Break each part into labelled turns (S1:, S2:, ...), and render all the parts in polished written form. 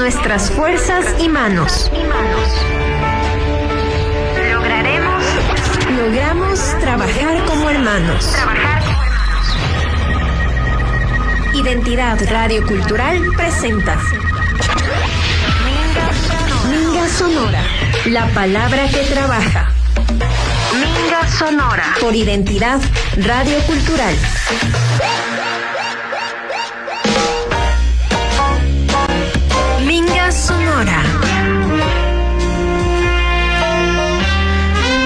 S1: nuestras fuerzas y manos. Logramos trabajar como hermanos. Identidad Radio Cultural presenta Minga Sonora, la palabra que trabaja. Minga Sonora, por Identidad Radio Cultural. Minga Sonora.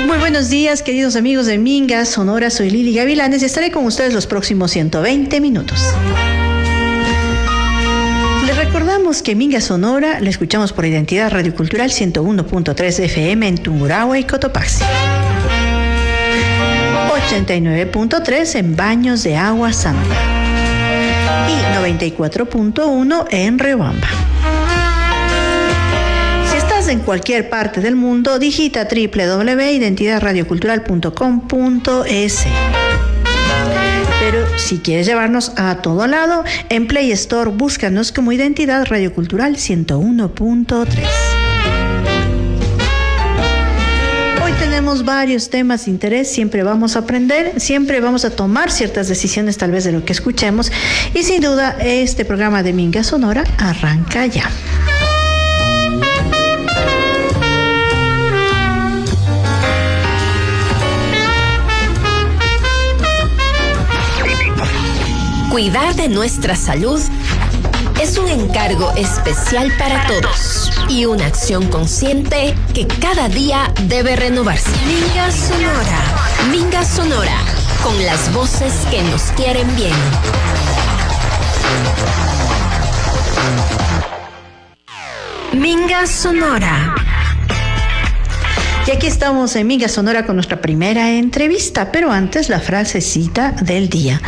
S2: Muy buenos días, queridos amigos de Minga Sonora. Soy Lili Gavilanes y estaré con ustedes los próximos 120 minutos. Les recordamos que Minga Sonora la escuchamos por Identidad Radio Cultural 101.3 FM en Tungurahua y Cotopaxi, 89.3 en Baños de Agua Santa y 94.1 en Riobamba. Si estás en cualquier parte del mundo, digita www.identidadradiocultural.com.es. Pero si quieres llevarnos a todo lado, en Play Store búscanos como Identidad Radio Cultural 101.3. Hoy tenemos varios temas de interés, siempre vamos a aprender, siempre vamos a tomar ciertas decisiones tal vez de lo que escuchemos y sin duda este programa de Minga Sonora arranca ya.
S1: Cuidar de nuestra salud es un encargo especial para todos y una acción consciente que cada día debe renovarse. Minga Sonora. Minga Sonora, con las voces que nos quieren bien. Minga Sonora.
S2: Y aquí estamos en Minga Sonora con nuestra primera entrevista, pero antes la frasecita del día.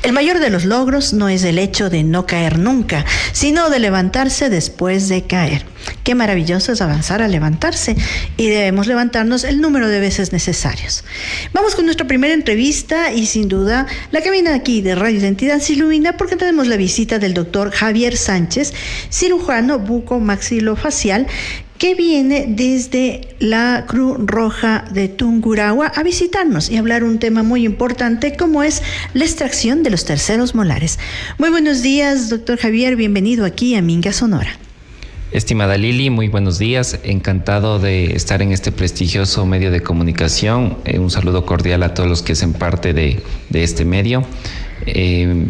S2: El mayor de los logros no es el hecho de no caer nunca, sino de levantarse después de caer. Qué maravilloso es avanzar a levantarse y debemos levantarnos el número de veces necesarios. Vamos con nuestra primera entrevista y sin duda la cabina aquí de Radio Identidad se ilumina porque tenemos la visita del doctor Javier Sánchez, cirujano bucomaxilofacial, que viene desde la Cruz Roja de Tungurahua a visitarnos y hablar un tema muy importante como es la extracción de los terceros molares. Muy buenos días, doctor Javier, bienvenido aquí a Minga Sonora.
S3: Estimada Lili, muy buenos días, encantado de estar en este prestigioso medio de comunicación. Un saludo cordial a todos los que hacen parte de este medio.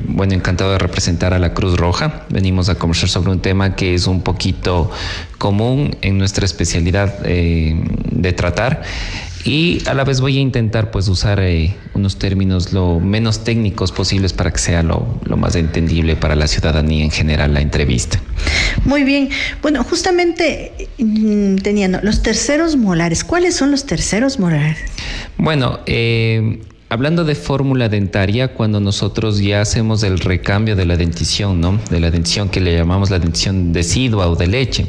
S3: Bueno, encantado de representar a la Cruz Roja. Venimos a conversar sobre un tema que es un poquito común en nuestra especialidad de tratar y a la vez voy a intentar pues usar unos términos lo menos técnicos posibles para que sea lo más entendible para la ciudadanía en general la entrevista.
S2: Muy bien. Bueno, justamente teniendo los terceros molares, ¿cuáles son los terceros molares? Bueno,
S3: hablando de fórmula dentaria, cuando nosotros ya hacemos el recambio de la dentición, ¿no? De la dentición que le llamamos la dentición decidua o de leche.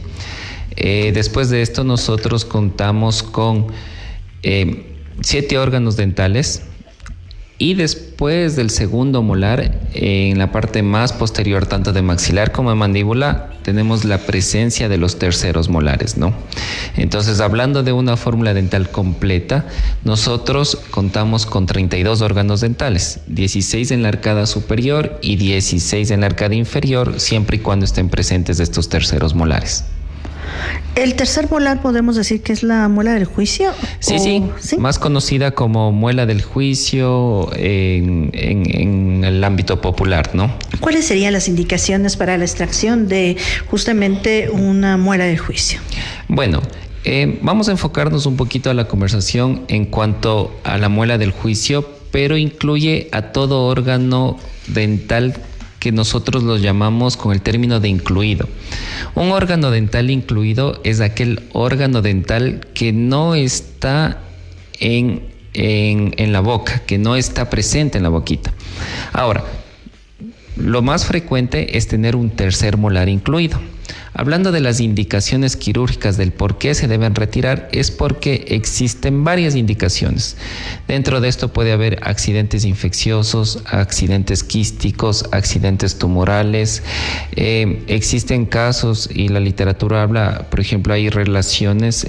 S3: Después de esto nosotros contamos con 7 órganos dentales y después del segundo molar, en la parte más posterior, tanto de maxilar como de mandíbula, tenemos la presencia de los terceros molares, ¿no? Entonces, hablando de una fórmula dental completa, nosotros contamos con 32 órganos dentales, 16 en la arcada superior y 16 en la arcada inferior, siempre y cuando estén presentes estos terceros molares.
S2: ¿El tercer molar podemos decir que es la muela del juicio?
S3: Sí, más conocida como muela del juicio en el ámbito popular, ¿no?
S2: ¿Cuáles serían las indicaciones para la extracción de justamente una muela del juicio?
S3: Bueno, vamos a enfocarnos un poquito a la conversación en cuanto a la muela del juicio, pero incluye a todo órgano dental que nosotros los llamamos con el término de incluido. Un órgano dental incluido es aquel órgano dental que no está en la boca, que no está presente en la boquita. Ahora, lo más frecuente es tener un tercer molar incluido. Hablando de las indicaciones quirúrgicas del por qué se deben retirar, es porque existen varias indicaciones. Dentro de esto puede haber accidentes infecciosos, accidentes quísticos, accidentes tumorales. Existen casos, y la literatura habla, por ejemplo, hay relaciones,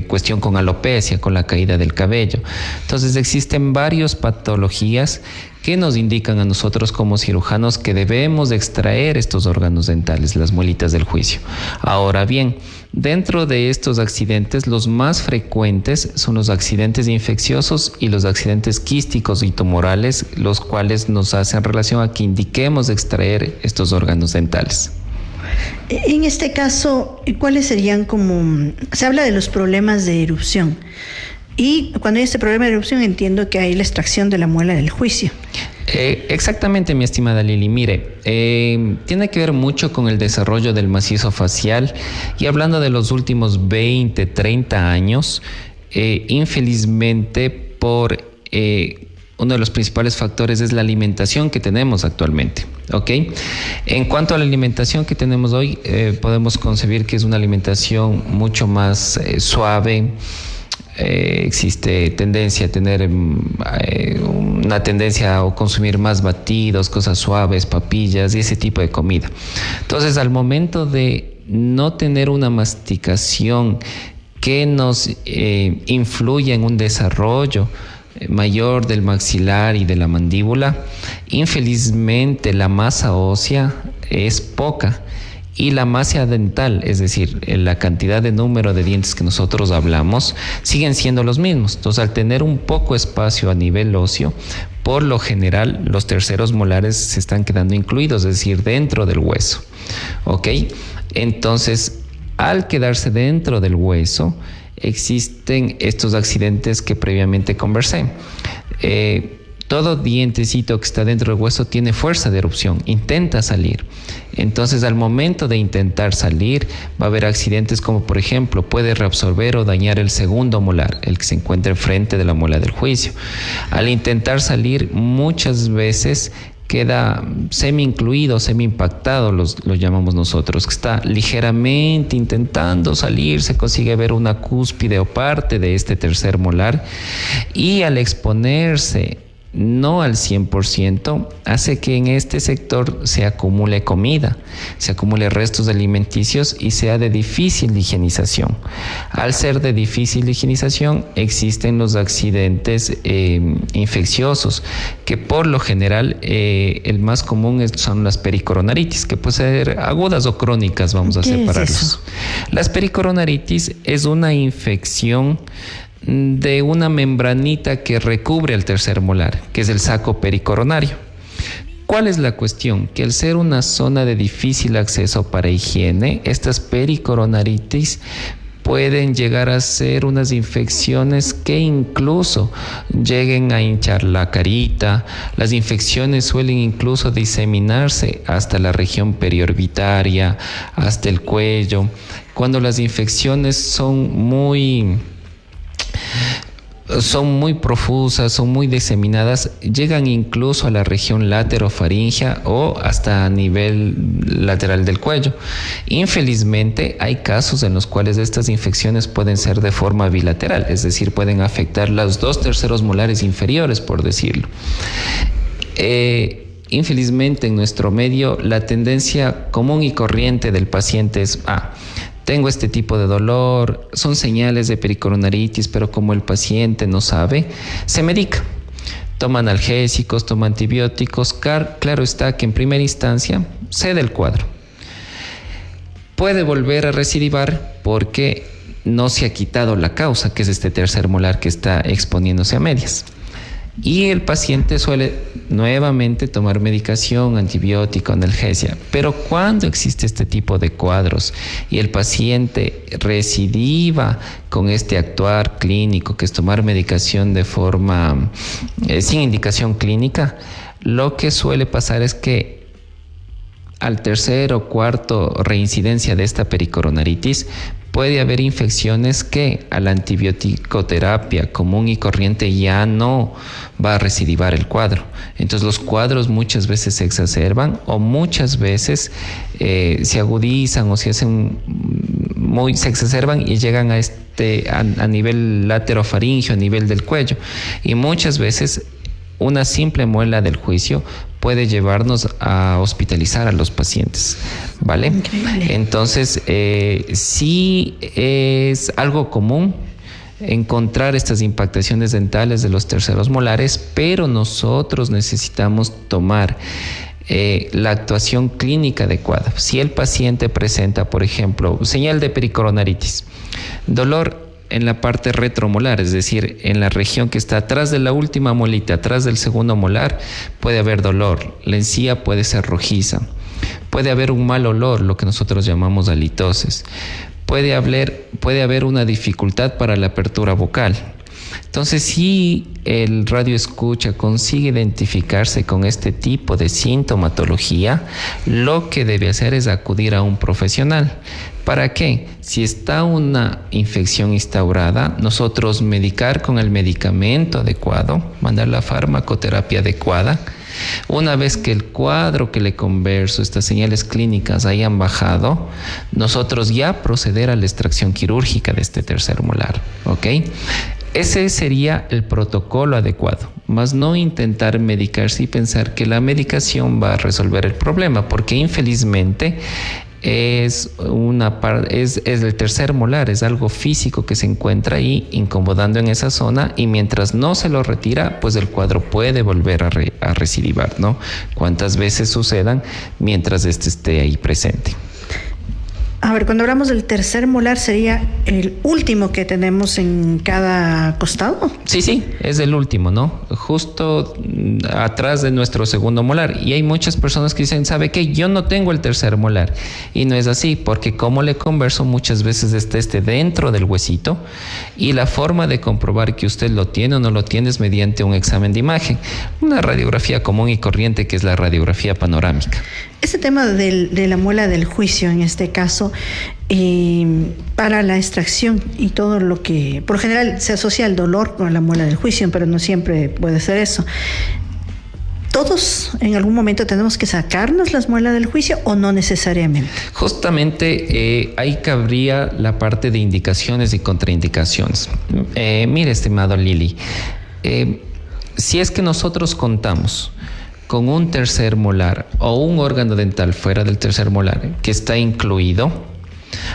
S3: cuestión con alopecia, con la caída del cabello. Entonces existen varias patologías que nos indican a nosotros como cirujanos que debemos extraer estos órganos dentales, las muelitas del juicio. Ahora bien, dentro de estos accidentes, los más frecuentes son los accidentes infecciosos y los accidentes quísticos y tumorales, los cuales nos hacen relación a que indiquemos extraer estos órganos dentales.
S2: En este caso, ¿cuáles serían como... Se habla de los problemas de erupción. Y cuando hay este problema de erupción, entiendo que hay la extracción de la muela del juicio.
S3: Exactamente, mi estimada Lili. Mire, tiene que ver mucho con el desarrollo del macizo facial. Y hablando de los últimos 20, 30 años, infelizmente por... uno de los principales factores es la alimentación que tenemos actualmente, ¿ok? En cuanto a la alimentación que tenemos hoy, podemos concebir que es una alimentación mucho más suave. Existe tendencia a tener una tendencia a consumir más batidos, cosas suaves, papillas y ese tipo de comida. Entonces, al momento de no tener una masticación que nos influya en un desarrollo mayor del maxilar y de la mandíbula, infelizmente la masa ósea es poca. Y la masa dental, es decir, la cantidad de número de dientes que nosotros hablamos, siguen siendo los mismos. Entonces, al tener un poco espacio a nivel óseo, por lo general, los terceros molares se están quedando incluidos, es decir, dentro del hueso. ¿Ok? Entonces, al quedarse dentro del hueso, existen estos accidentes que previamente conversé. Todo dientecito que está dentro del hueso tiene fuerza de erupción, intenta salir. Entonces, al momento de intentar salir, va a haber accidentes como, por ejemplo, puede reabsorber o dañar el segundo molar, el que se encuentra enfrente de la muela del juicio. Al intentar salir, muchas veces queda semi-incluido, semi-impactado, lo llamamos nosotros, que está ligeramente intentando salir, se consigue ver una cúspide o parte de este tercer molar, y al exponerse no al 100%, hace que en este sector se acumule comida, se acumule restos alimenticios y sea de difícil higienización. Al ser de difícil higienización, existen los accidentes infecciosos, que por lo general el más común son las pericoronaritis, que pueden ser agudas o crónicas, vamos a separarlos. ¿Es eso? Las pericoronaritis es una infección de una membranita que recubre el tercer molar, que es el saco pericoronario. ¿Cuál es la cuestión? Que al ser una zona de difícil acceso para higiene, estas pericoronaritis pueden llegar a ser unas infecciones que incluso lleguen a hinchar la carita. Las infecciones suelen incluso diseminarse hasta la región periorbitaria, hasta el cuello. Cuando las infecciones son muy profusas, son muy diseminadas, llegan incluso a la región laterofaringea o hasta a nivel lateral del cuello. Infelizmente, hay casos en los cuales estas infecciones pueden ser de forma bilateral, es decir, pueden afectar los 2 terceros molares inferiores, por decirlo. Infelizmente, en nuestro medio, la tendencia común y corriente del paciente es: tengo este tipo de dolor, son señales de pericoronaritis, pero como el paciente no sabe, se medica. Toma analgésicos, toma antibióticos. Claro está que en primera instancia cede el cuadro. Puede volver a recidivar porque no se ha quitado la causa, que es este tercer molar que está exponiéndose a medias. Y el paciente suele nuevamente tomar medicación, antibiótico, analgesia. Pero cuando existe este tipo de cuadros y el paciente recidiva con este actuar clínico, que es tomar medicación de forma sin indicación clínica, lo que suele pasar es que al tercer o cuarto reincidencia de esta pericoronaritis puede haber infecciones que a la antibiótico-terapia común y corriente ya no va a recidivar el cuadro. Entonces los cuadros muchas veces se exacerban o muchas veces se agudizan o se exacerban y llegan a nivel laterofaringeo, a nivel del cuello. Y muchas veces una simple muela del juicio puede llevarnos a hospitalizar a los pacientes, ¿vale?
S2: Increíble.
S3: Entonces, sí es algo común encontrar estas impactaciones dentales de los terceros molares, pero nosotros necesitamos tomar la actuación clínica adecuada. Si el paciente presenta, por ejemplo, señal de pericoronaritis, dolor en la parte retromolar, es decir, en la región que está atrás de la última molita, atrás del segundo molar, puede haber dolor. La encía puede ser rojiza. Puede haber un mal olor, lo que nosotros llamamos halitosis. Puede haber una dificultad para la apertura vocal. Entonces, si el radioescucha consigue identificarse con este tipo de sintomatología, lo que debe hacer es acudir a un profesional. ¿Para qué? Si está una infección instaurada, nosotros medicar con el medicamento adecuado, mandar la farmacoterapia adecuada. Una vez que el cuadro que le converso, estas señales clínicas hayan bajado, nosotros ya proceder a la extracción quirúrgica de este tercer molar, ¿ok? Ese sería el protocolo adecuado, más no intentar medicarse y pensar que la medicación va a resolver el problema, porque infelizmente es el tercer molar, es algo físico que se encuentra ahí incomodando en esa zona, y mientras no se lo retira, pues el cuadro puede volver a recidivar, ¿no? Cuántas veces sucedan mientras este esté ahí presente.
S2: A ver, cuando hablamos del tercer molar, ¿sería el último que tenemos en cada costado?
S3: Sí, es el último, ¿no? Justo atrás de nuestro segundo molar. Y hay muchas personas que dicen, ¿sabe qué? Yo no tengo el tercer molar. Y no es así, porque como le converso, muchas veces está dentro del huesito, y la forma de comprobar que usted lo tiene o no lo tiene es mediante un examen de imagen, una radiografía común y corriente, que es la radiografía panorámica.
S2: Este tema de la muela del juicio, en este caso, para la extracción y todo lo que, por lo general, se asocia el dolor con la muela del juicio, pero no siempre puede ser eso. ¿Todos en algún momento tenemos que sacarnos las muelas del juicio o no necesariamente?
S3: Justamente ahí cabría la parte de indicaciones y contraindicaciones. Mire, estimado Lili, si es que nosotros contamos con un tercer molar o un órgano dental fuera del tercer molar que está incluido,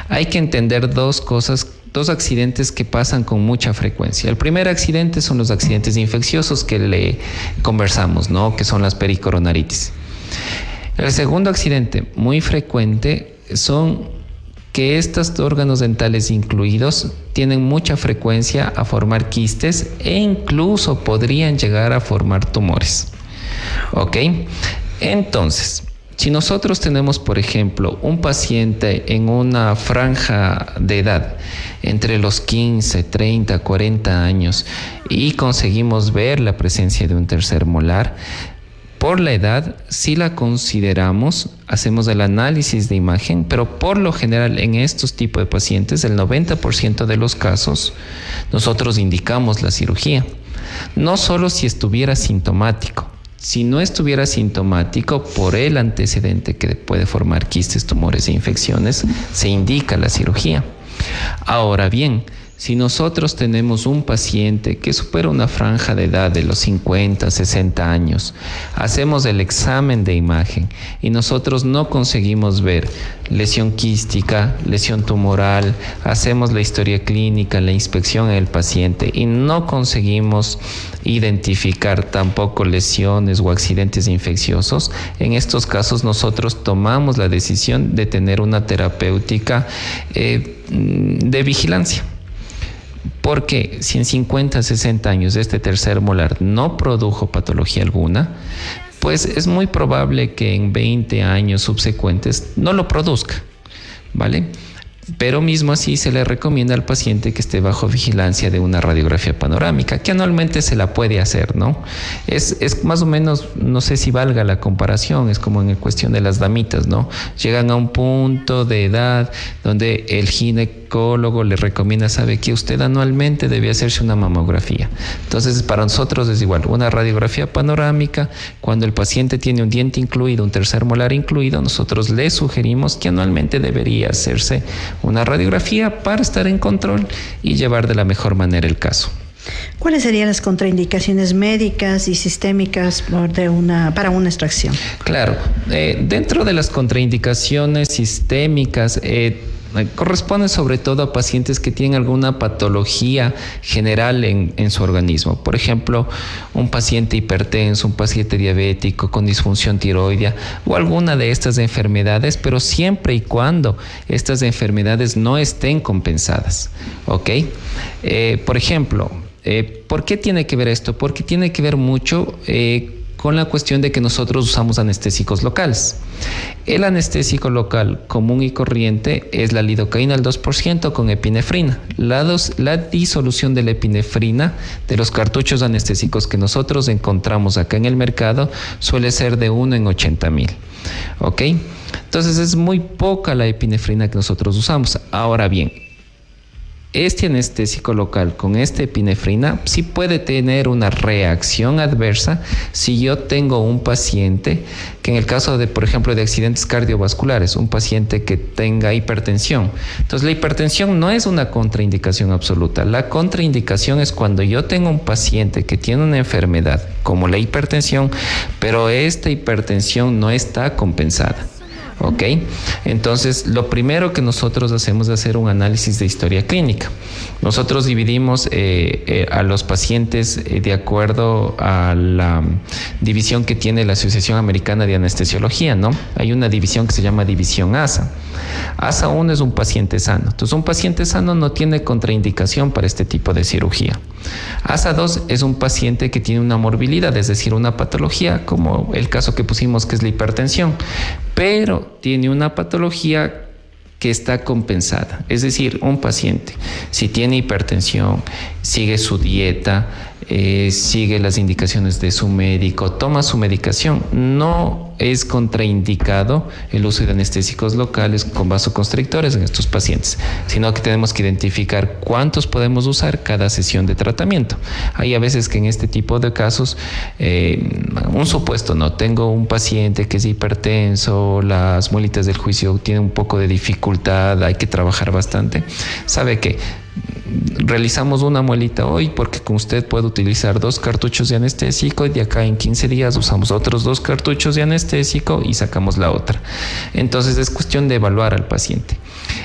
S3: hay que entender dos cosas, dos accidentes que pasan con mucha frecuencia. El primer accidente son los accidentes infecciosos que le conversamos, ¿no? Que son las pericoronaritis. El segundo accidente muy frecuente son que estos órganos dentales incluidos tienen mucha frecuencia a formar quistes e incluso podrían llegar a formar tumores. ¿Ok? Entonces, si nosotros tenemos, por ejemplo, un paciente en una franja de edad entre los 15, 30, 40 años y conseguimos ver la presencia de un tercer molar, por la edad, si la consideramos, hacemos el análisis de imagen, pero por lo general en estos tipos de pacientes, el 90% de los casos, nosotros indicamos la cirugía. No solo si estuviera sintomático. Si no estuviera sintomático, por el antecedente que puede formar quistes, tumores e infecciones, se indica la cirugía. Ahora bien, si nosotros tenemos un paciente que supera una franja de edad de los 50, 60 años, hacemos el examen de imagen y nosotros no conseguimos ver lesión quística, lesión tumoral, hacemos la historia clínica, la inspección en el paciente y no conseguimos identificar tampoco lesiones o accidentes infecciosos, en estos casos nosotros tomamos la decisión de tener una terapéutica de vigilancia. Porque si en 50, 60 años este tercer molar no produjo patología alguna, pues es muy probable que en 20 años subsecuentes no lo produzca, ¿vale? Pero mismo así se le recomienda al paciente que esté bajo vigilancia de una radiografía panorámica, que anualmente se la puede hacer, ¿no? Es más o menos, no sé si valga la comparación, es como en cuestión de las damitas, ¿no? Llegan a un punto de edad donde el ginecólogo ginecólogo le recomienda, sabe que usted anualmente debe hacerse una mamografía. Entonces, para nosotros es igual, una radiografía panorámica, cuando el paciente tiene un diente incluido, un tercer molar incluido, nosotros le sugerimos que anualmente debería hacerse una radiografía para estar en control y llevar de la mejor manera el caso.
S2: ¿Cuáles serían las contraindicaciones médicas y sistémicas para una extracción?
S3: Claro, dentro de las contraindicaciones sistémicas, corresponde sobre todo a pacientes que tienen alguna patología general en su organismo. Por ejemplo, un paciente hipertenso, un paciente diabético con disfunción tiroidea o alguna de estas enfermedades, pero siempre y cuando estas enfermedades no estén compensadas. ¿Ok? Por ejemplo, ¿por qué tiene que ver esto? Porque tiene que ver mucho con la cuestión de que nosotros usamos anestésicos locales. El anestésico local común y corriente es la lidocaína al 2% con epinefrina. La disolución de la epinefrina de los cartuchos anestésicos que nosotros encontramos acá en el mercado suele ser de 1 en 80,000. ¿Ok? Entonces es muy poca la epinefrina que nosotros usamos. Ahora bien, este anestésico local con esta epinefrina sí puede tener una reacción adversa si yo tengo un paciente que, en el caso de, por ejemplo, de accidentes cardiovasculares, un paciente que tenga hipertensión. Entonces, la hipertensión no es una contraindicación absoluta. La contraindicación es cuando yo tengo un paciente que tiene una enfermedad como la hipertensión, pero esta hipertensión no está compensada. ¿Ok? Entonces, lo primero que nosotros hacemos es hacer un análisis de historia clínica. Nosotros dividimos a los pacientes de acuerdo a la división que tiene la Asociación Americana de Anestesiología, ¿no? Hay una división que se llama división ASA. ASA 1 es un paciente sano. Entonces, un paciente sano no tiene contraindicación para este tipo de cirugía. ASA 2 es un paciente que tiene una morbilidad, es decir, una patología, como el caso que pusimos, que es la hipertensión, pero tiene una patología que está compensada. Es decir, un paciente, si tiene hipertensión, sigue su dieta, sigue las indicaciones de su médico, toma su medicación, no es contraindicado el uso de anestésicos locales con vasoconstrictores en estos pacientes, sino que tenemos que identificar cuántos podemos usar cada sesión de tratamiento. Hay a veces que en este tipo de casos, un supuesto, no, tengo un paciente que es hipertenso, las muelitas del juicio tienen un poco de dificultad, hay que trabajar bastante. ¿Sabe qué? Realizamos una muelita hoy porque con usted puede utilizar 2 cartuchos de anestésico y de acá en 15 días usamos otros 2 cartuchos de anestésico y sacamos la otra. Entonces es cuestión de evaluar al paciente.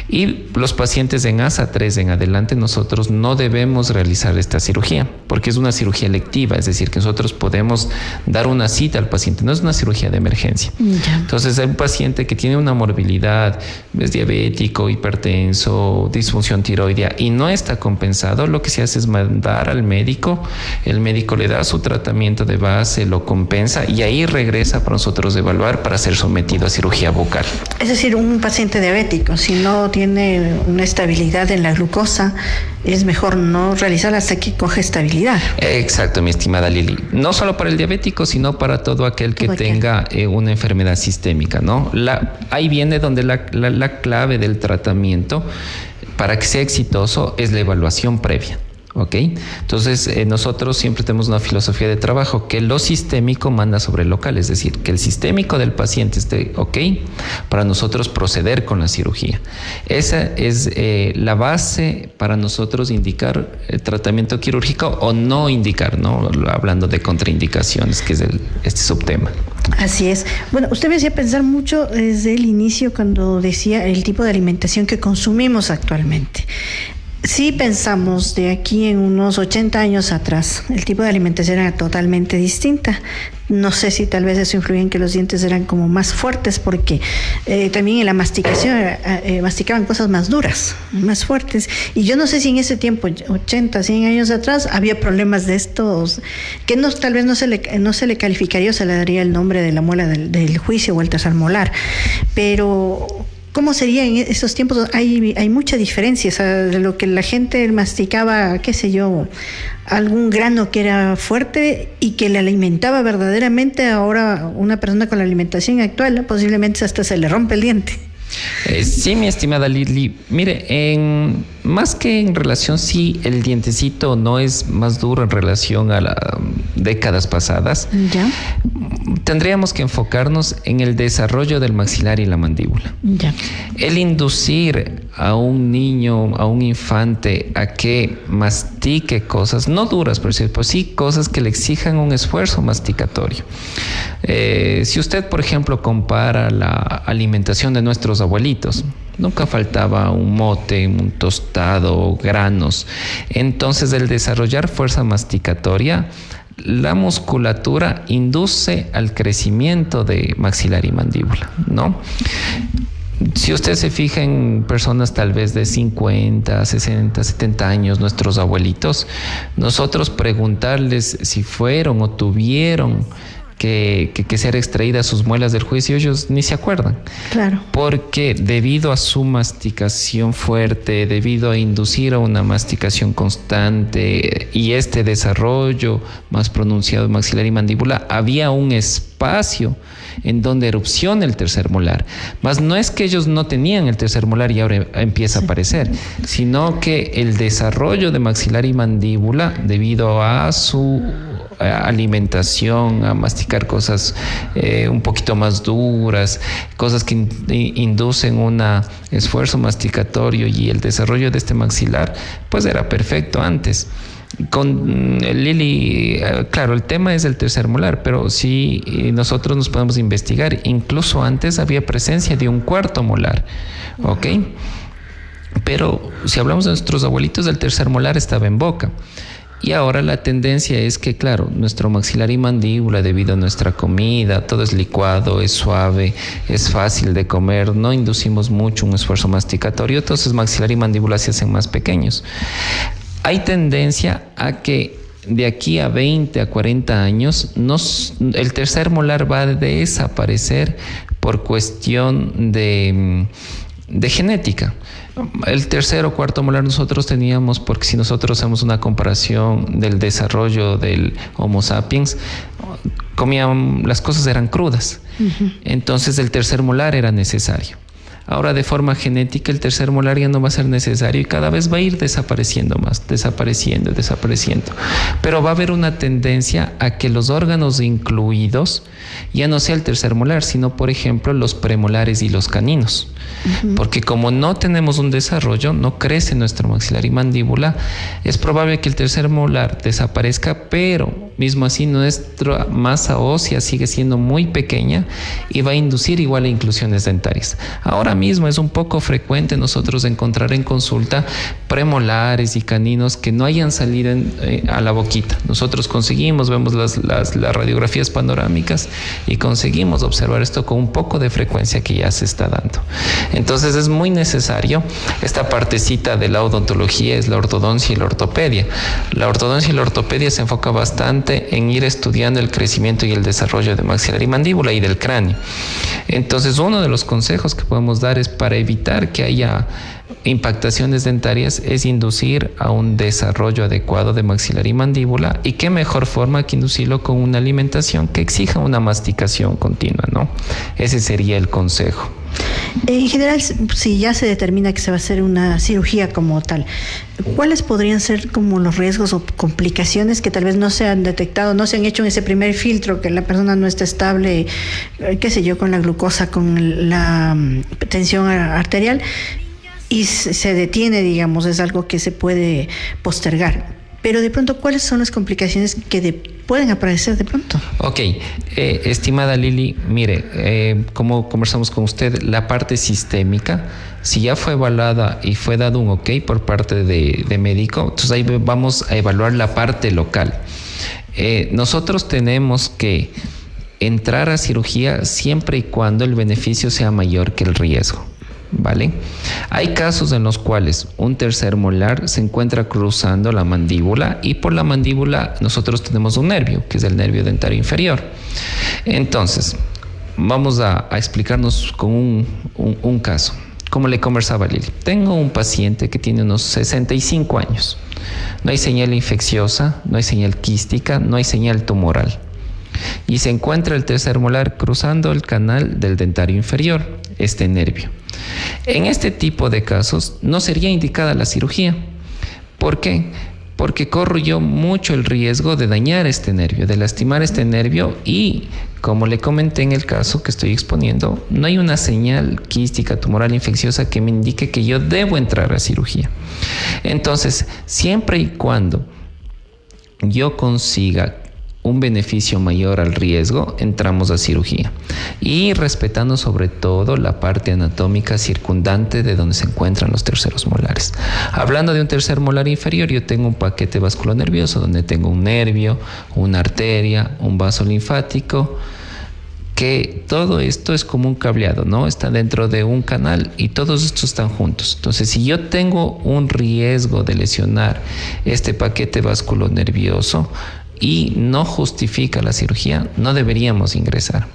S3: Y los pacientes en ASA 3 en adelante, nosotros no debemos realizar esta cirugía porque es una cirugía electiva, es decir, que nosotros podemos dar una cita al paciente, no es una cirugía de emergencia. Entonces hay un paciente que tiene una morbilidad, es diabético, hipertenso, disfunción tiroidea y no está compensado, lo que se hace es mandar al médico, el médico le da su tratamiento de base, lo compensa y ahí regresa para nosotros evaluar para ser sometido a cirugía bucal.
S2: Es decir, un paciente diabético, si no tiene una estabilidad en la glucosa, es mejor no realizar hasta que coge estabilidad.
S3: Exacto, mi estimada Lili. No solo para el diabético, sino para todo aquel que tenga una enfermedad sistémica, ¿no? Ahí viene donde la clave del tratamiento para que sea exitoso es la evaluación previa. ¿Ok? Entonces, nosotros siempre tenemos una filosofía de trabajo que lo sistémico manda sobre el local, es decir, que el sistémico del paciente esté ok para nosotros proceder con la cirugía. Esa es la base para nosotros indicar el tratamiento quirúrgico o no indicar, ¿no? Hablando de contraindicaciones, que es este subtema.
S2: Así es. Bueno, usted me hacía pensar mucho desde el inicio cuando decía el tipo de alimentación que consumimos actualmente. Si pensamos de aquí en unos 80 años atrás, el tipo de alimentación era totalmente distinta. No sé si tal vez eso influye en que los dientes eran como más fuertes porque también en la masticación masticaban cosas más duras, más fuertes. Y yo no sé si en ese tiempo, 80, 100 años atrás, había problemas de estos que tal vez no se le calificaría o se le daría el nombre de la muela del juicio o el tercer molar. Pero ¿cómo sería en esos tiempos? Hay mucha diferencia, o sea, de lo que la gente masticaba, qué sé yo, algún grano que era fuerte y que le alimentaba verdaderamente. Ahora una persona con la alimentación actual posiblemente hasta se le rompe el diente.
S3: Sí, mi estimada Lili. Mire, más que en relación si el dientecito no es más duro en relación a las décadas pasadas,
S2: Ya,
S3: tendríamos que enfocarnos en el desarrollo del maxilar y la mandíbula.
S2: ya.
S3: El inducir a un niño, a un infante, a que mastique cosas, no duras, pero sí cosas que le exijan un esfuerzo masticatorio. Si usted, por ejemplo, compara la alimentación de nuestros abuelitos, nunca faltaba un mote, un tostado, granos. Entonces, el desarrollar fuerza masticatoria, la musculatura induce al crecimiento de maxilar y mandíbula, ¿no? Si usted se fija en personas tal vez de 50, 60, 70 años, nuestros abuelitos, nosotros preguntarles si fueron o tuvieron que ser extraídas sus muelas del juicio, ellos ni se acuerdan.
S2: Claro.
S3: Porque debido a su masticación fuerte, debido a inducir a una masticación constante y este desarrollo más pronunciado de maxilar y mandíbula, había un espacio en donde erupciona el tercer molar. Mas no es que ellos no tenían el tercer molar y ahora empieza a aparecer, sino que el desarrollo de maxilar y mandíbula, debido a su alimentación, a masticar cosas un poquito más duras, cosas que inducen un esfuerzo masticatorio y el desarrollo de este maxilar, pues era perfecto antes. Con Lili, claro, el tema es el tercer molar, pero si nosotros nos podemos investigar, incluso antes había presencia de un cuarto molar, ¿ok? Pero si hablamos de nuestros abuelitos, el tercer molar estaba en boca. Y ahora la tendencia es que, claro, nuestro maxilar y mandíbula, debido a nuestra comida, todo es licuado, es suave, es fácil de comer, no inducimos mucho un esfuerzo masticatorio, entonces maxilar y mandíbula se hacen más pequeños. Hay tendencia a que de aquí a 20 a 40 años el tercer molar va a desaparecer por cuestión de genética. El tercer o cuarto molar nosotros teníamos, porque si nosotros hacemos una comparación del desarrollo del Homo sapiens, las cosas eran crudas. Entonces el tercer molar era necesario. Ahora, de forma genética, el tercer molar ya no va a ser necesario y cada vez va a ir desapareciendo más, desapareciendo. Pero va a haber una tendencia a que los órganos incluidos ya no sea el tercer molar, sino, por ejemplo, los premolares y los caninos. Porque como no tenemos un desarrollo, no crece nuestro maxilar y mandíbula, es probable que el tercer molar desaparezca, pero mismo así nuestra masa ósea sigue siendo muy pequeña y va a inducir igual a inclusiones dentarias. Ahora mismo es un poco frecuente nosotros encontrar en consulta premolares y caninos que no hayan salido a la boquita. Nosotros vemos las radiografías panorámicas y conseguimos observar esto con un poco de frecuencia que ya se está dando. Entonces es muy necesario esta partecita de la odontología, es la ortodoncia y la ortopedia. La ortodoncia y la ortopedia se enfoca bastante en ir estudiando el crecimiento y el desarrollo de maxilar y mandíbula y del cráneo. Entonces, uno de los consejos que podemos dar es para evitar que haya impactaciones dentarias es inducir a un desarrollo adecuado de maxilar y mandíbula, y qué mejor forma que inducirlo con una alimentación que exija una masticación continua, ¿no? Ese sería el consejo.
S2: En general, si ya se determina que se va a hacer una cirugía como tal, ¿cuáles podrían ser como los riesgos o complicaciones que tal vez no se han detectado, no se han hecho en ese primer filtro, que la persona no está estable, qué sé yo, con la glucosa, con la tensión arterial, y se detiene, digamos, es algo que se puede postergar? Pero de pronto, ¿cuáles son las complicaciones que pueden aparecer de pronto? Ok,
S3: estimada Lili, mire, como conversamos con usted, la parte sistémica, si ya fue evaluada y fue dado un ok por parte de médico, entonces ahí vamos a evaluar la parte local. Nosotros tenemos que entrar a cirugía siempre y cuando el beneficio sea mayor que el riesgo, ¿vale? Hay casos en los cuales un tercer molar se encuentra cruzando la mandíbula y por la mandíbula nosotros tenemos un nervio, que es el nervio dentario inferior. Entonces, vamos a explicarnos con un caso. Como le conversaba Lili, tengo un paciente que tiene unos 65 años. No hay señal infecciosa, no hay señal quística, no hay señal tumoral. y se encuentra el tercer molar cruzando el canal del dentario inferior, este nervio. En este tipo de casos no sería indicada la cirugía. ¿Por qué? Porque corro yo mucho el riesgo de dañar este nervio, de lastimar este nervio, y como le comenté en el caso que estoy exponiendo, no hay una señal quística, tumoral, infecciosa que me indique que yo debo entrar a cirugía. Entonces, siempre y cuando yo consiga un beneficio mayor al riesgo, entramos a cirugía, y respetando sobre todo la parte anatómica circundante de donde se encuentran los terceros molares. Hablando de un tercer molar inferior, yo tengo un paquete vasculonervioso donde tengo un nervio, una arteria, un vaso linfático, que todo esto es como un cableado, ¿no? Está dentro de un canal y todos estos están juntos. Entonces, si yo tengo un riesgo de lesionar este paquete vasculonervioso y no justifica la cirugía, no deberíamos ingresar.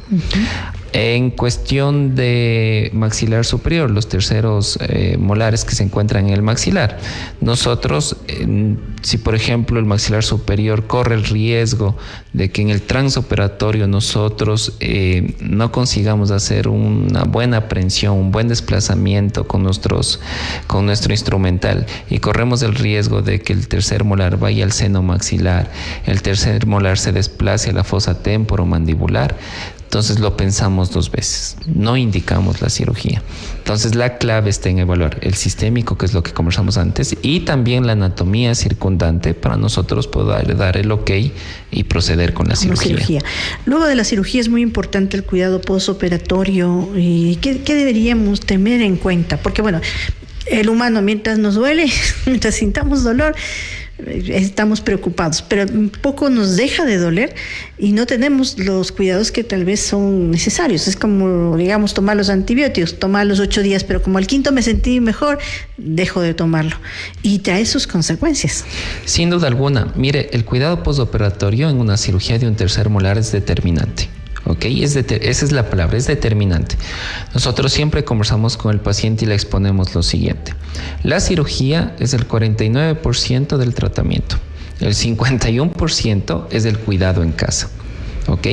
S3: En cuestión de maxilar superior, los terceros molares que se encuentran en el maxilar, nosotros, si por ejemplo el maxilar superior corre el riesgo de que en el transoperatorio nosotros no consigamos hacer una buena aprehensión, un buen desplazamiento con nuestro instrumental, y corremos el riesgo de que el tercer molar vaya al seno maxilar, el tercer molar se desplace a la fosa temporomandibular, entonces lo pensamos dos veces, no indicamos la cirugía. Entonces la clave está en evaluar el sistémico, que es lo que conversamos antes, y también la anatomía circundante para nosotros poder dar el ok y proceder con la cirugía.
S2: Luego de la cirugía es muy importante el cuidado postoperatorio. ¿Y qué deberíamos tener en cuenta? Porque bueno, el humano, mientras nos duele, mientras sintamos dolor, estamos preocupados, pero un poco nos deja de doler y no tenemos los cuidados que tal vez son necesarios. Es como, digamos, tomar los antibióticos, tomar los 8 días, pero como al quinto me sentí mejor, dejo de tomarlo, y trae sus consecuencias.
S3: Sin duda alguna. Mire, el cuidado postoperatorio en una cirugía de un tercer molar es determinante. ¿Ok? Esa es la palabra, es determinante. Nosotros siempre conversamos con el paciente y le exponemos lo siguiente. La cirugía es el 49% del tratamiento. El 51% es el cuidado en casa. ¿Ok?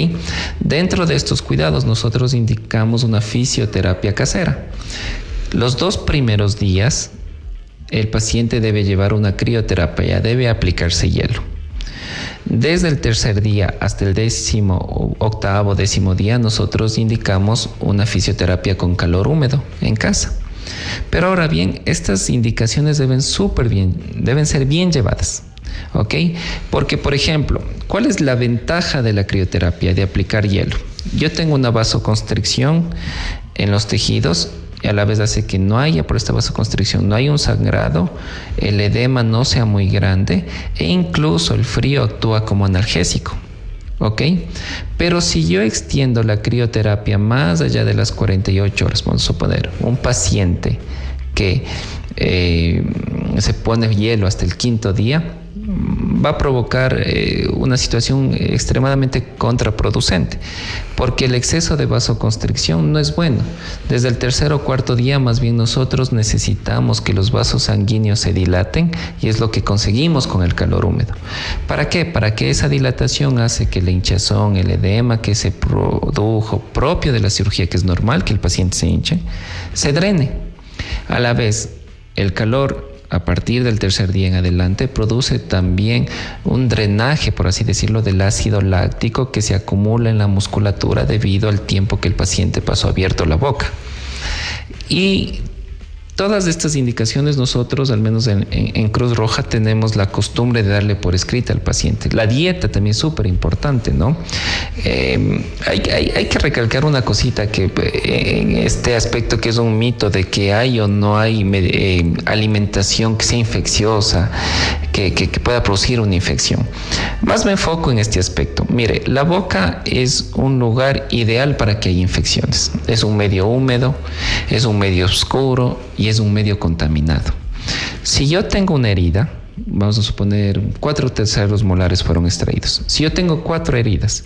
S3: Dentro de estos cuidados nosotros indicamos una fisioterapia casera. Los 2 primeros días el paciente debe llevar una crioterapia, debe aplicarse hielo. Desde el tercer día hasta el 18º, 10º día, nosotros indicamos una fisioterapia con calor húmedo en casa. Pero ahora bien, estas indicaciones deben ser bien llevadas, ¿ok? Porque, por ejemplo, ¿cuál es la ventaja de la crioterapia, de aplicar hielo? Yo tengo una vasoconstricción en los tejidos, y a la vez hace que no haya, por esta vasoconstricción, no haya un sangrado, el edema no sea muy grande, e incluso el frío actúa como analgésico, ¿ok? Pero si yo extiendo la crioterapia más allá de las 48 horas, vamos a suponer, un paciente que se pone hielo hasta el 5º día, va a provocar una situación extremadamente contraproducente, porque el exceso de vasoconstricción no es bueno. Desde el 3º o 4º día, más bien nosotros necesitamos que los vasos sanguíneos se dilaten, y es lo que conseguimos con el calor húmedo. ¿Para qué? Para que esa dilatación hace que la hinchazón, el edema que se produjo propio de la cirugía, que es normal que el paciente se hinche, se drene. A la vez, el calor a partir del 3er día en adelante produce también un drenaje, por así decirlo, del ácido láctico que se acumula en la musculatura debido al tiempo que el paciente pasó abierto la boca. Y todas estas indicaciones nosotros, al menos en Cruz Roja, tenemos la costumbre de darle por escrita al paciente. La dieta también es súper importante, ¿no? Hay que recalcar una cosita que en este aspecto, que es un mito de que hay o no hay alimentación que sea infecciosa, que pueda producir una infección. Más me enfoco en este aspecto. Mire, la boca es un lugar ideal para que haya infecciones. Es un medio húmedo, es un medio oscuro y es un medio contaminado. Si yo tengo una herida, vamos a suponer 4 terceros molares fueron extraídos. Si yo tengo 4 heridas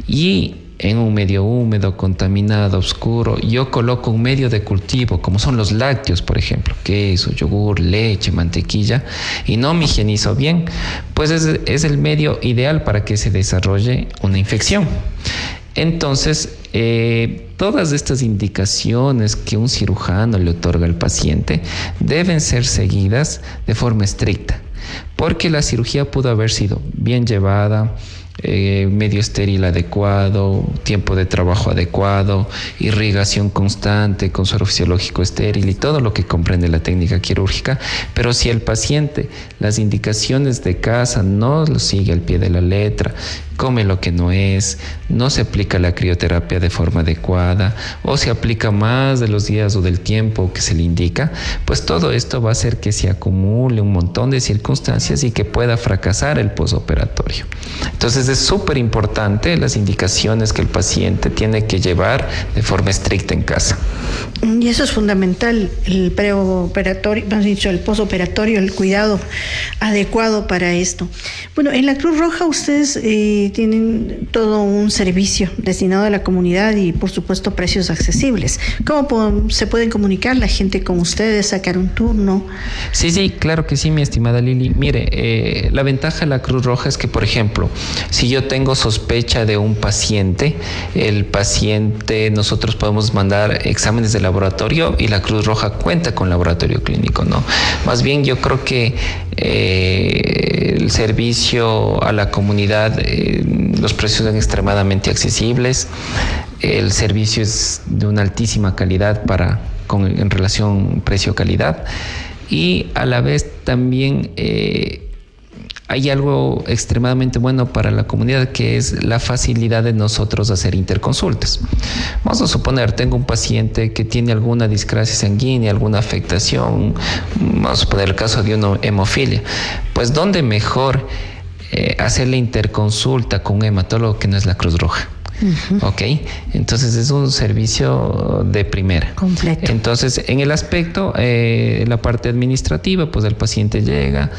S3: y en un medio húmedo, contaminado, oscuro, yo coloco un medio de cultivo, como son los lácteos, por ejemplo, queso, yogur, leche, mantequilla, y no me higienizo bien, pues es el medio ideal para que se desarrolle una infección. Entonces, todas estas indicaciones que un cirujano le otorga al paciente deben ser seguidas de forma estricta, porque la cirugía pudo haber sido bien llevada, medio estéril adecuado, tiempo de trabajo adecuado, irrigación constante con suero fisiológico estéril y todo lo que comprende la técnica quirúrgica. Pero si el paciente las indicaciones de casa no lo sigue al pie de la letra, come lo que no es, no se aplica la crioterapia de forma adecuada o se aplica más de los días o del tiempo que se le indica, pues todo esto va a hacer que se acumule un montón de circunstancias y que pueda fracasar el posoperatorio. Entonces es súper importante las indicaciones que el paciente tiene que llevar de forma estricta en casa.
S2: Y eso es fundamental, el preoperatorio, más dicho, el posoperatorio, el cuidado adecuado para esto. Bueno, en la Cruz Roja ustedes tienen todo un servicio destinado a la comunidad y, por supuesto, precios accesibles. ¿Cómo se pueden comunicar la gente con ustedes, sacar un turno?
S3: Sí, claro que sí, mi estimada Lili. Mire, la ventaja de la Cruz Roja es que, por ejemplo, si yo tengo sospecha de un paciente, nosotros podemos mandar exámenes de laboratorio y la Cruz Roja cuenta con laboratorio clínico, ¿no? Más bien yo creo que el servicio a la comunidad, los precios son extremadamente accesibles, el servicio es de una altísima calidad en relación precio-calidad, y a la vez también hay algo extremadamente bueno para la comunidad, que es la facilidad de nosotros hacer interconsultas. Vamos a suponer, tengo un paciente que tiene alguna discrasia sanguínea, alguna afectación, vamos a suponer el caso de una hemofilia. Pues ¿dónde mejor hacer la interconsulta con un hematólogo que no es la Cruz Roja? Ok, entonces es un servicio de primera.
S2: Completo.
S3: Entonces, en el aspecto, la parte administrativa, pues el paciente llega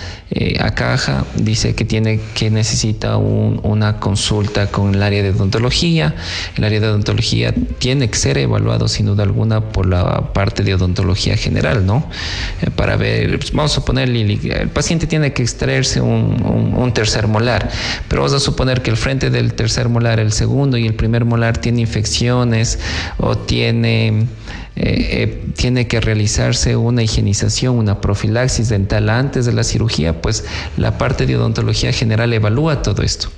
S3: a caja, dice que necesita una consulta con el área de odontología. El área de odontología tiene que ser evaluado sin duda alguna por la parte de odontología general, ¿no? Para ver, vamos a suponer, Lili, el paciente tiene que extraerse un tercer molar, pero vamos a suponer que el frente del tercer molar, el segundo y el primer molar tiene infecciones o tiene que realizarse una higienización, una profilaxis dental antes de la cirugía, pues la parte de odontología general evalúa todo esto,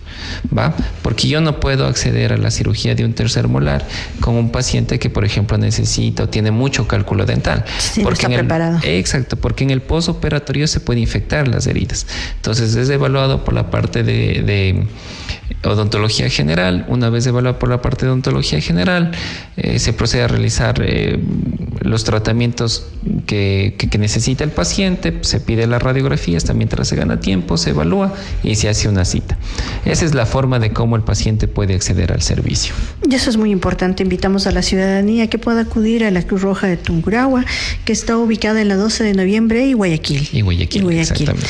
S3: ¿va? Porque yo no puedo acceder a la cirugía de un tercer molar con un paciente que, por ejemplo, necesita o tiene mucho cálculo dental.
S2: Sí,
S3: porque
S2: no está preparado.
S3: Exacto, porque en el posoperatorio se puede infectar las heridas. Entonces es evaluado por la parte de odontología general. Una vez evaluado por la parte de odontología general, se procede a realizar los tratamientos que necesita el paciente, se pide las radiografías, también mientras se gana tiempo, se evalúa y se hace una cita. Esa es la forma de cómo el paciente puede acceder al servicio.
S2: Y eso es muy importante. Invitamos a la ciudadanía que pueda acudir a la Cruz Roja de Tungurahua, que está ubicada en la 12 de noviembre y Guayaquil.
S3: Exactamente.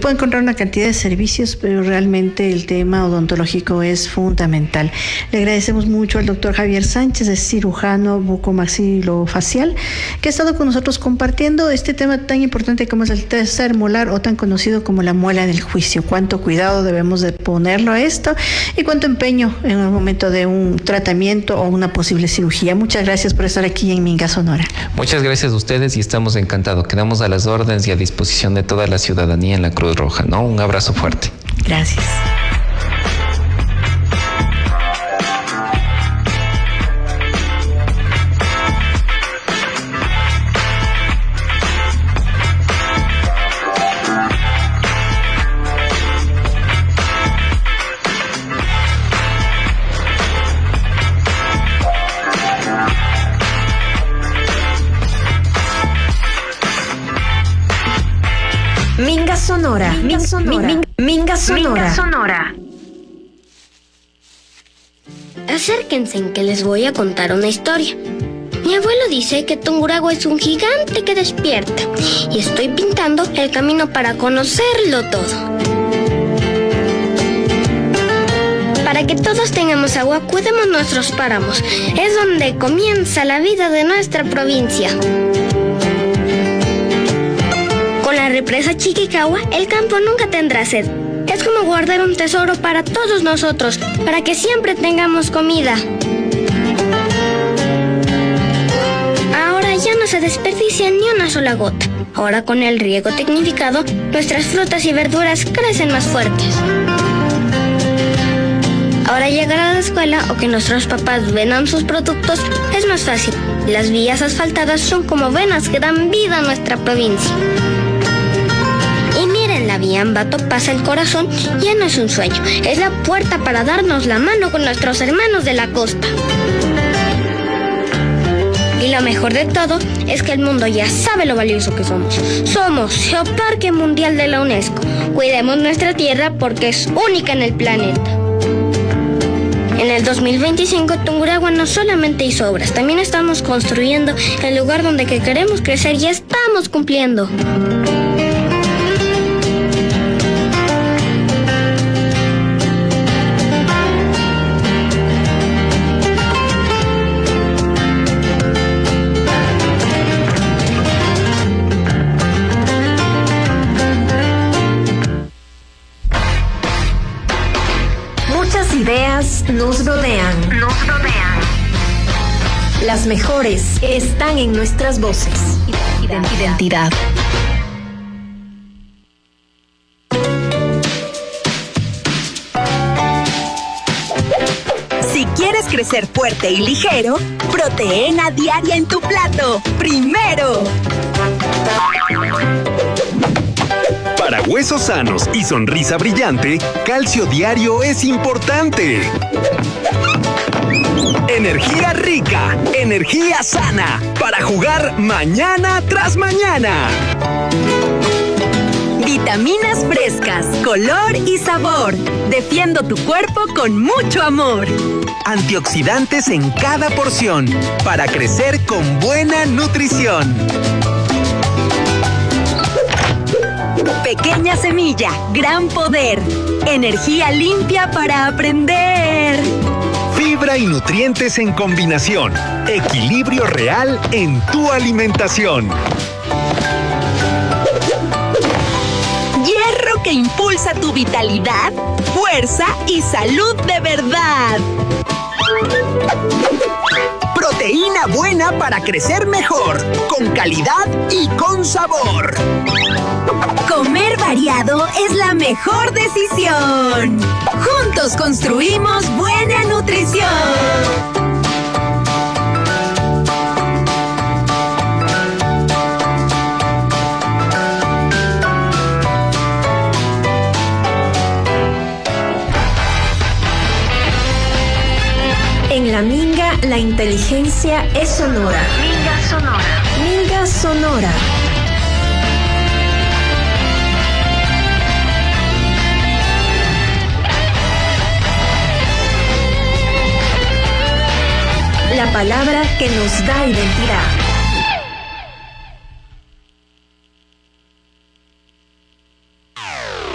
S2: Puede encontrar una cantidad de servicios, pero realmente el tema odontológico es fundamental. Le agradecemos mucho al doctor Javier Sánchez, es cirujano bucomaxilofacial, que ha estado con nosotros compartiendo este tema tan importante como es el tercer molar, o tan conocido como la muela del juicio. Cuánto cuidado debemos de ponerlo a esto y cuánto empeño en el momento de un tratamiento o una posible cirugía. Muchas gracias por estar aquí en Minga, Sonora.
S3: Muchas gracias a ustedes y estamos encantados. Quedamos a las órdenes y a disposición de toda la ciudadanía en la Cruz Roja, ¿no? Un abrazo fuerte.
S2: Gracias.
S1: Minga Sonora. Minga Sonora.
S4: Acérquense, en que les voy a contar una historia. Mi abuelo dice que Tungurahua es un gigante que despierta y estoy pintando el camino para conocerlo todo. Para Para que todos tengamos agua, cuidemos nuestros páramos. Es donde comienza la vida de nuestra provincia. Con la represa Chiquicahua, el campo nunca tendrá sed. Es como guardar un tesoro para todos nosotros, para que siempre tengamos comida. Ahora ya no se desperdicia ni una sola gota. Ahora con el riego tecnificado, nuestras frutas y verduras crecen más fuertes. Ahora llegar a la escuela o que nuestros papás vendan sus productos es más fácil. Las vías asfaltadas son como venas que dan vida a nuestra provincia. Y miren, la vía Ambato pasa el corazón, ya no es un sueño, es la puerta para darnos la mano con nuestros hermanos de la costa. Y lo mejor de todo es que el mundo ya sabe lo valioso que somos. Somos Geoparque Mundial de la UNESCO. Cuidemos nuestra tierra porque es única en el planeta. En el 2025, Tungurahua no solamente hizo obras, también estamos construyendo el lugar donde que queremos crecer y estamos cumpliendo.
S1: Ideas nos rodean. Las mejores están en nuestras voces. Identidad.
S5: Si quieres crecer fuerte y ligero, proteína diaria en tu plato. Primero.
S6: Para huesos sanos y sonrisa brillante, calcio diario es importante. Energía rica, energía sana, para jugar mañana tras mañana.
S5: Vitaminas frescas, color y sabor. Defiendo tu cuerpo con mucho amor.
S6: Antioxidantes en cada porción, para crecer con buena nutrición.
S5: Pequeña semilla, gran poder. Energía limpia para aprender.
S6: Fibra y nutrientes en combinación. Equilibrio real en tu alimentación.
S5: Hierro que impulsa tu vitalidad, fuerza y salud de verdad.
S6: Proteína buena para crecer mejor, con calidad y con sabor.
S5: Comer variado es la mejor decisión. Juntos construimos buena nutrición.
S1: En la Minga, la inteligencia es sonora. Minga Sonora. Minga Sonora. La palabra que nos da identidad.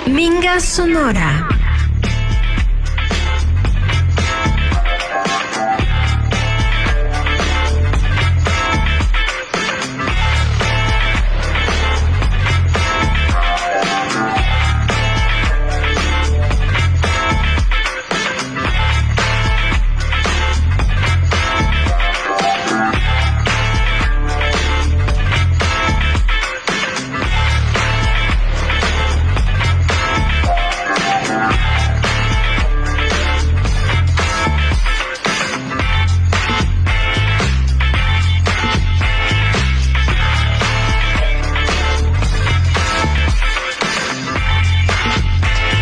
S1: Minga Sonora.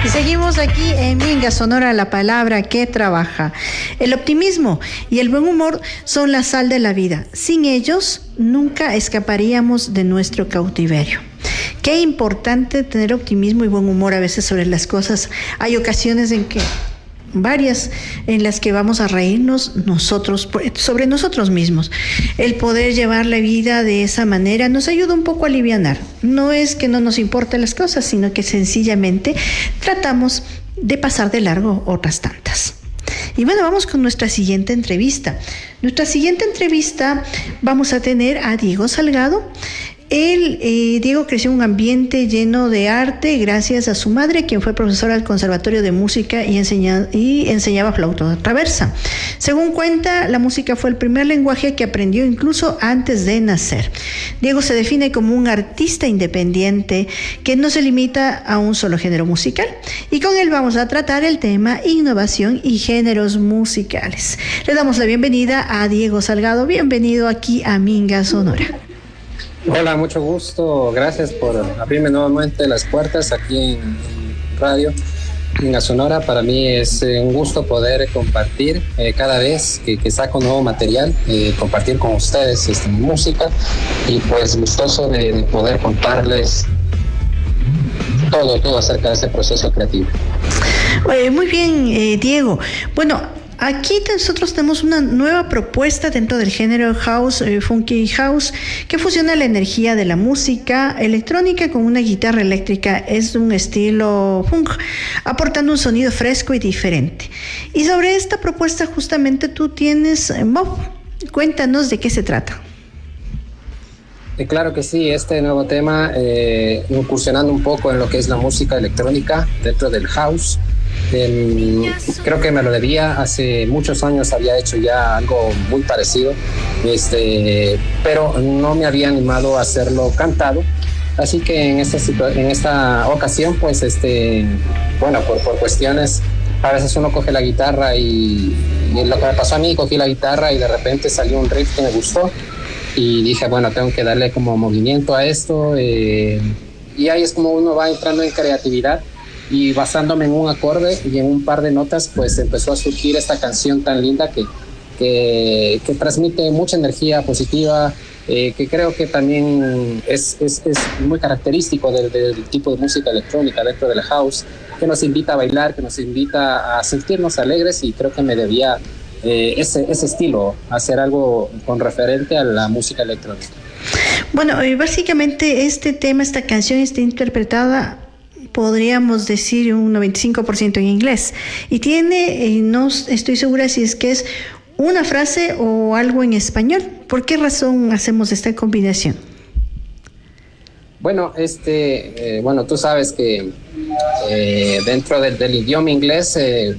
S2: Seguimos aquí en Minga Sonora, la palabra que trabaja. El optimismo y el buen humor son la sal de la vida. Sin ellos, nunca escaparíamos de nuestro cautiverio. Qué importante tener optimismo y buen humor a veces sobre las cosas. Hay ocasiones en que varias en las que vamos a reírnos sobre nosotros mismos. El poder llevar la vida de esa manera nos ayuda un poco a alivianar. No es que no nos importen las cosas, sino que sencillamente tratamos de pasar de largo otras tantas. Y bueno, vamos con nuestra siguiente entrevista. Nuestra siguiente entrevista vamos a tener a Diego Salgado. Diego creció en un ambiente lleno de arte gracias a su madre, quien fue profesora del Conservatorio de Música y enseñaba flauta traversa. Según cuenta, la música fue el primer lenguaje que aprendió incluso antes de nacer. Diego se define como un artista independiente que no se limita a un solo género musical. Y con él vamos a tratar el tema innovación y géneros musicales. Le damos la bienvenida a Diego Salgado. Bienvenido aquí a Minga Sonora.
S7: Hola, mucho gusto. Gracias por abrirme nuevamente las puertas aquí en Radio Minga Sonora. Para mí es un gusto poder compartir cada vez que saco nuevo material, compartir con ustedes música y pues gustoso de poder contarles todo acerca de ese proceso creativo.
S2: Muy bien, Diego. Bueno, aquí nosotros tenemos una nueva propuesta dentro del género house, funky house, que fusiona la energía de la música electrónica con una guitarra eléctrica. Es un estilo funk, aportando un sonido fresco y diferente. Y sobre esta propuesta justamente tú tienes Bob. Cuéntanos de qué se trata.
S7: Claro que sí, este nuevo tema, incursionando un poco en lo que es la música electrónica dentro del house. Creo que me lo debía, hace muchos años había hecho ya algo muy parecido, pero no me había animado a hacerlo cantado, así que en esta ocasión pues bueno, por cuestiones, a veces uno coge la guitarra y lo que me pasó a mí, cogí la guitarra y de repente salió un riff que me gustó y dije, bueno, tengo que darle como movimiento a esto, y ahí es como uno va entrando en creatividad. Y basándome en un acorde y en un par de notas, pues empezó a surgir esta canción tan linda que transmite mucha energía positiva, que creo que también es muy característico del tipo de música electrónica dentro del house, que nos invita a bailar, que nos invita a sentirnos alegres, y creo que me debía ese estilo, hacer algo con referente a la música electrónica.
S2: Bueno, básicamente esta canción está interpretada, podríamos decir, un 95% en inglés. Y tiene, no estoy segura si es que es una frase o algo en español. ¿Por qué razón hacemos esta combinación?
S7: Bueno, bueno, tú sabes que dentro del idioma inglés hay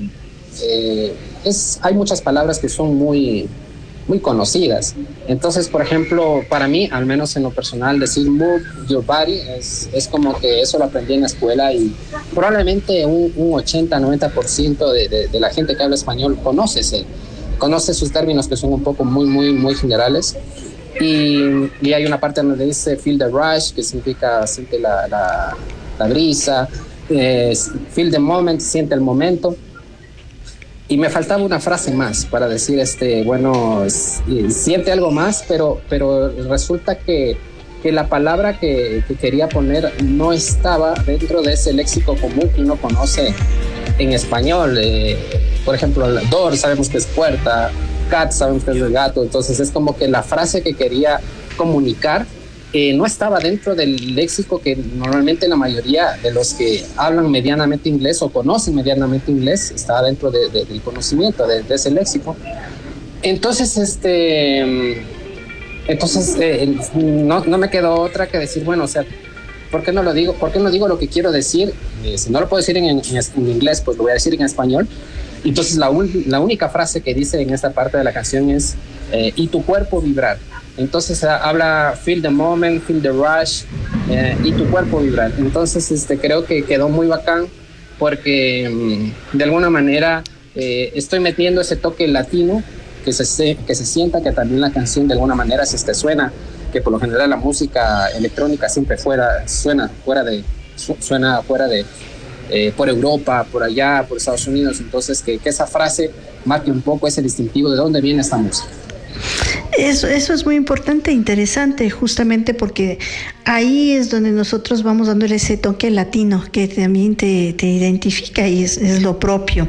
S7: muchas palabras que son muy conocidas. Entonces, por ejemplo, para mí, al menos en lo personal, decir move your body es como que eso lo aprendí en la escuela, y probablemente un 80-90% de la gente que habla español conoce sus términos, que son un poco muy generales. Y hay una parte donde dice feel the rush, que significa siente la brisa, feel the moment, siente el momento. Y me faltaba una frase más para decir, bueno, siente algo más, pero resulta que la palabra que quería poner no estaba dentro de ese léxico común que uno conoce en español. Por ejemplo, door sabemos que es puerta, cat sabemos que es el gato, entonces es como que la frase que quería comunicar no estaba dentro del léxico que normalmente la mayoría de los que hablan medianamente inglés o conocen medianamente inglés está dentro del conocimiento de ese léxico. Entonces, no me quedó otra que decir, bueno, o sea, ¿por qué no lo digo? ¿Por qué no digo lo que quiero decir? Si no lo puedo decir en inglés, pues lo voy a decir en español. Entonces, la única frase que dice en esta parte de la canción es y tu cuerpo vibrar. Entonces habla feel the moment, feel the rush, y tu cuerpo vibrar. Entonces creo que quedó muy bacán porque de alguna manera estoy metiendo ese toque latino que se sienta que también la canción de alguna manera suena, que por lo general la música electrónica siempre suena fuera de por Europa, por allá, por Estados Unidos. Entonces que esa frase marque un poco ese distintivo de dónde viene esta música.
S2: Eso es muy importante e interesante, justamente porque ahí es donde nosotros vamos dándole ese toque latino que también te identifica y es lo propio.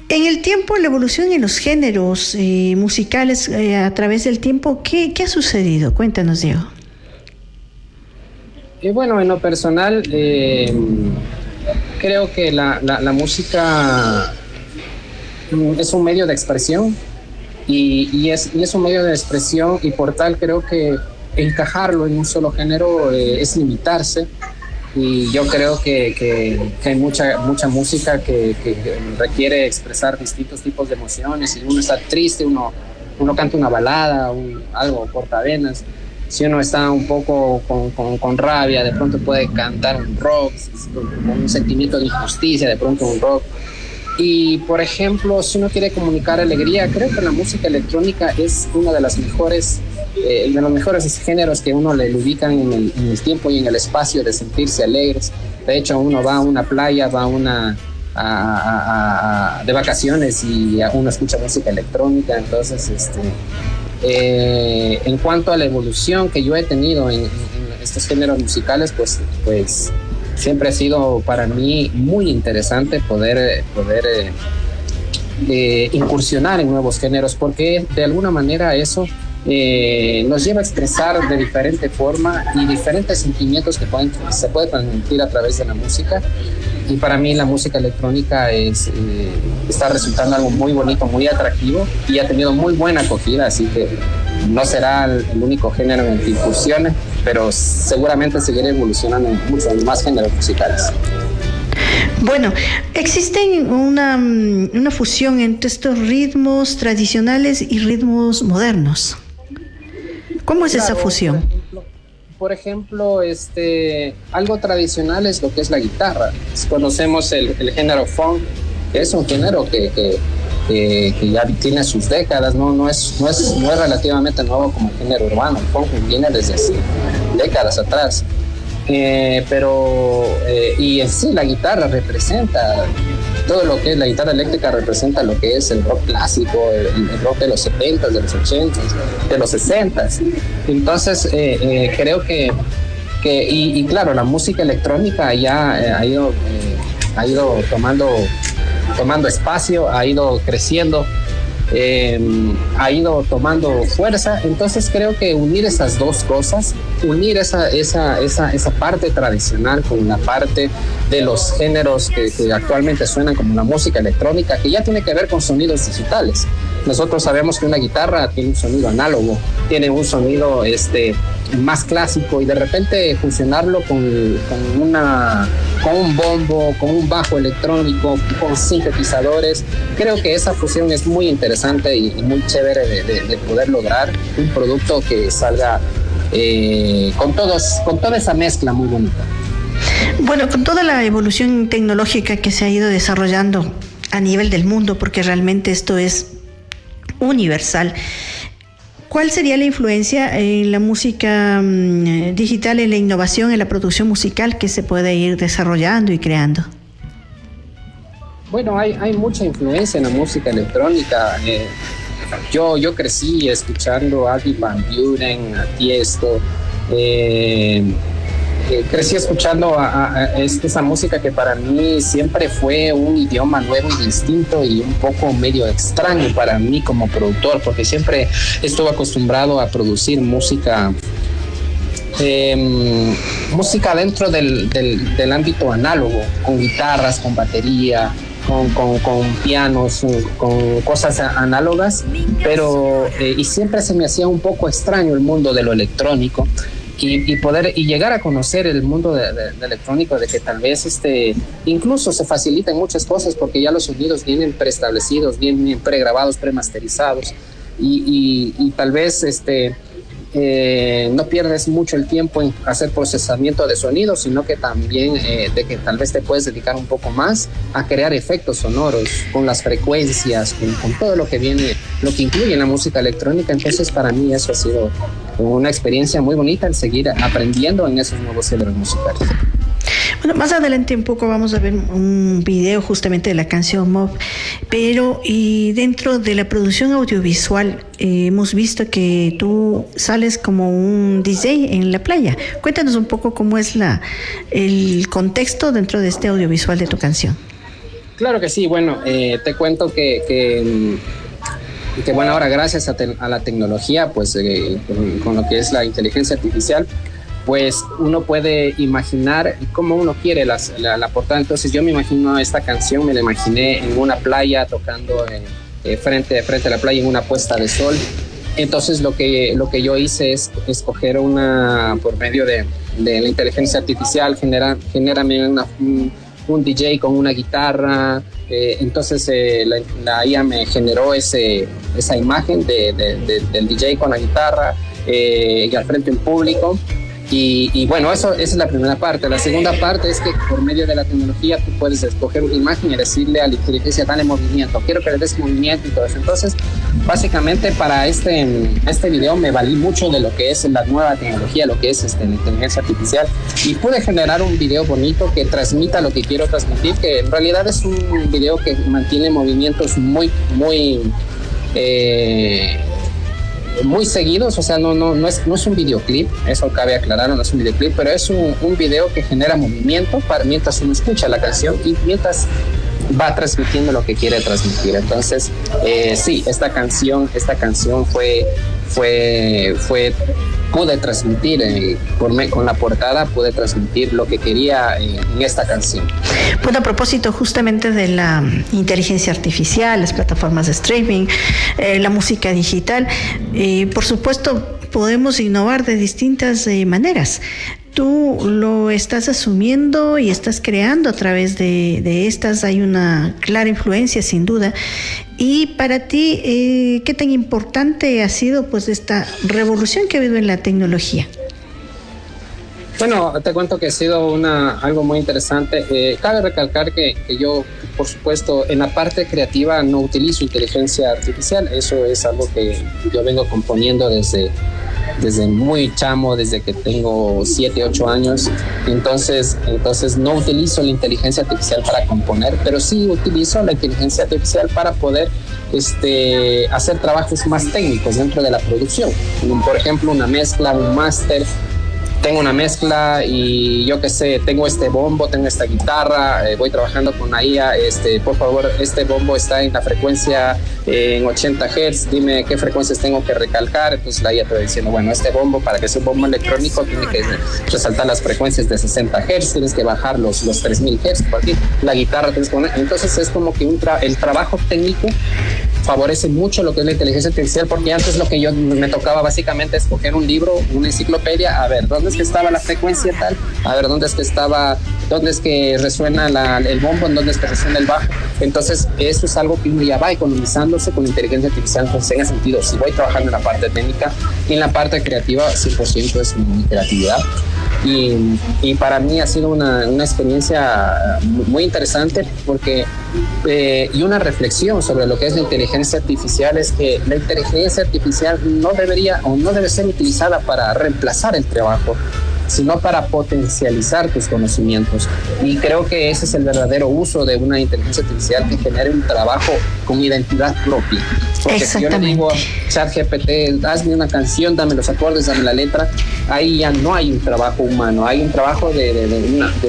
S2: En el tiempo, la evolución en los géneros musicales a través del tiempo, ¿qué ha sucedido? Cuéntanos, Diego.
S7: Bueno, en lo personal, creo que la música es un medio de expresión y es un medio de expresión, y por tal creo que encajarlo en un solo género es limitarse. Y yo creo que hay mucha música que requiere expresar distintos tipos de emociones. Si uno está triste, uno canta una balada, algo cortavenas. Si uno está un poco con rabia, de pronto puede cantar un rock, con un sentimiento de injusticia, de pronto un rock. Y, por ejemplo, si uno quiere comunicar alegría, creo que la música electrónica es una de las mejores, de los mejores géneros que uno le ubican en el tiempo y en el espacio de sentirse alegres. De hecho, uno va a una playa, va de vacaciones y uno escucha música electrónica. Entonces, en cuanto a la evolución que yo he tenido en estos géneros musicales, pues siempre ha sido para mí muy interesante poder incursionar en nuevos géneros, porque de alguna manera eso nos lleva a expresar de diferente forma y diferentes sentimientos que se pueden transmitir a través de la música. Y para mí la música electrónica está resultando algo muy bonito, muy atractivo, y ha tenido muy buena acogida, así que no será el único género en el que incursione, pero seguramente seguiré evolucionando en muchos más géneros musicales.
S2: Bueno, existe una fusión entre estos ritmos tradicionales y ritmos modernos. ¿Cómo es esa fusión?
S7: Por ejemplo, algo tradicional es lo que es la guitarra. Conocemos el género funk, que es un género que ya tiene sus décadas, no es relativamente nuevo como el género urbano. El funk viene desde hace décadas atrás. Y en sí la guitarra representa todo lo que es la guitarra eléctrica, representa lo que es el rock clásico, el rock de los 70s, de los 80s, de los 60s. Entonces creo que claro, la música electrónica ya ha ido tomando espacio, ha ido creciendo, ha ido tomando fuerza. Entonces creo que unir esas dos cosas, unir esa parte tradicional con la parte de los géneros que actualmente suenan como la música electrónica, que ya tiene que ver con sonidos digitales. Nosotros sabemos que una guitarra tiene un sonido análogo, tiene un sonido más clásico, y de repente fusionarlo con un bombo, con un bajo electrónico, con sintetizadores. Creo que esa fusión es muy interesante y muy chévere de poder lograr un producto que salga con toda esa mezcla muy bonita.
S2: Bueno, con toda la evolución tecnológica que se ha ido desarrollando a nivel del mundo, porque realmente esto es universal, ¿cuál sería la influencia en la música digital, en la innovación, en la producción musical que se puede ir desarrollando y creando?
S7: Bueno, hay mucha influencia en la música electrónica. Yo crecí escuchando a Armin van Buuren, a Tiesto. Crecí escuchando esa música que para mí siempre fue un idioma nuevo y distinto y un poco medio extraño para mí como productor, porque siempre estuve acostumbrado a producir música dentro del ámbito análogo, con guitarras, con batería, con pianos, con cosas análogas, pero y siempre se me hacía un poco extraño el mundo de lo electrónico. Y llegar a conocer el mundo de electrónico, de que tal vez incluso se faciliten muchas cosas, porque ya los sonidos vienen preestablecidos, vienen pregrabados, premasterizados, y tal vez no pierdes mucho el tiempo en hacer procesamiento de sonidos, sino que también de que tal vez te puedes dedicar un poco más a crear efectos sonoros con las frecuencias, con todo lo que viene, lo que incluye la música electrónica. Entonces para mí eso ha sido una experiencia muy bonita, el seguir aprendiendo en esos nuevos géneros musicales.
S2: Bueno, más adelante un poco vamos a ver un video justamente de la canción Mob, pero y dentro de la producción audiovisual hemos visto que tú sales como un DJ en la playa. Cuéntanos un poco cómo es el contexto dentro de este audiovisual de tu canción.
S7: Claro que sí, bueno, te cuento que bueno, ahora gracias a la tecnología, pues con lo que es la inteligencia artificial, pues uno puede imaginar cómo uno quiere la portada. Entonces yo me imagino esta canción, me la imaginé en una playa tocando frente a la playa en una puesta de sol. Entonces lo que yo hice es escoger por medio de la inteligencia artificial, genérame un DJ con una guitarra. Entonces la IA me generó esa imagen del DJ con la guitarra y al frente un público. Y bueno, esa es la primera parte. La segunda parte es que por medio de la tecnología tú puedes escoger una imagen y decirle a la inteligencia, dale movimiento, quiero que le des movimiento y todo eso. Entonces, básicamente para este video me valí mucho de lo que es la nueva tecnología, lo que es la inteligencia artificial, y pude generar un video bonito que transmita lo que quiero transmitir, que en realidad es un video que mantiene movimientos muy seguidos. O sea, no es un videoclip, eso cabe aclarar, no es un videoclip, pero es un video que genera movimiento mientras uno escucha la canción y mientras va transmitiendo lo que quiere transmitir. Entonces, sí, esta canción pude transmitir, con la portada pude transmitir lo que quería en esta canción.
S2: Bueno, a propósito justamente de la inteligencia artificial, las plataformas de streaming, la música digital, por supuesto podemos innovar de distintas maneras. Tú lo estás asumiendo y estás creando a través de estas. Hay una clara influencia, sin duda. Y para ti, ¿qué tan importante ha sido pues esta revolución que ha habido en la tecnología?
S7: Bueno, te cuento que ha sido algo muy interesante. Cabe recalcar que yo, por supuesto, en la parte creativa no utilizo inteligencia artificial. Eso es algo que yo vengo componiendo desde muy chamo, desde que tengo 7, 8 años. Entonces no utilizo la inteligencia artificial para componer, pero sí utilizo la inteligencia artificial para poder hacer trabajos más técnicos dentro de la producción. Por ejemplo, una mezcla, un máster. Tengo una mezcla y yo qué sé, tengo este bombo, tengo esta guitarra, voy trabajando con la IA, por favor, este bombo está en la frecuencia en 80 Hz, dime qué frecuencias tengo que recalcar. Entonces la IA te va diciendo, bueno, este bombo, para que sea un bombo electrónico, tiene que resaltar las frecuencias de 60 Hz, tienes que bajar los 3000 Hz, por aquí, la guitarra tienes que poner. Entonces es como que el trabajo técnico favorece mucho lo que es la inteligencia artificial, porque antes lo que yo me tocaba básicamente es coger un libro, una enciclopedia, a ver, ¿dónde es que estaba la frecuencia tal? A ver, ¿dónde es que resuena el bombo? ¿En dónde es que resuena el bajo? Entonces, eso es algo que uno ya va economizándose con inteligencia artificial. Entonces, en ese sentido, si voy trabajando en la parte técnica y en la parte creativa, 100% es mi creatividad. Y para mí ha sido una experiencia muy interesante, porque y una reflexión sobre lo que es la inteligencia artificial es que la inteligencia artificial no debe ser utilizada para reemplazar el trabajo, sino para potencializar tus conocimientos. Y creo que ese es el verdadero uso de una inteligencia artificial, que genere un trabajo con identidad propia. Porque si yo le digo a ChatGPT, hazme una canción, dame los acordes, dame la letra, ahí ya no hay un trabajo humano, hay un trabajo de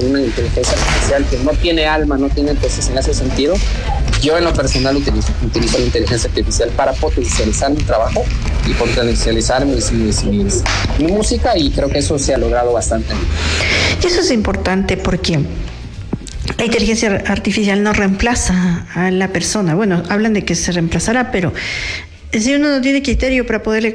S7: una inteligencia artificial que no tiene alma, no tiene. Entonces, en ese sentido, yo en lo personal utilizo la inteligencia artificial para potencializar mi trabajo y potencializar mi música, y creo que eso se ha logrado bastante.
S2: Y eso es importante porque la inteligencia artificial no reemplaza a la persona. Bueno, hablan de que se reemplazará, pero si uno no tiene criterio para poderle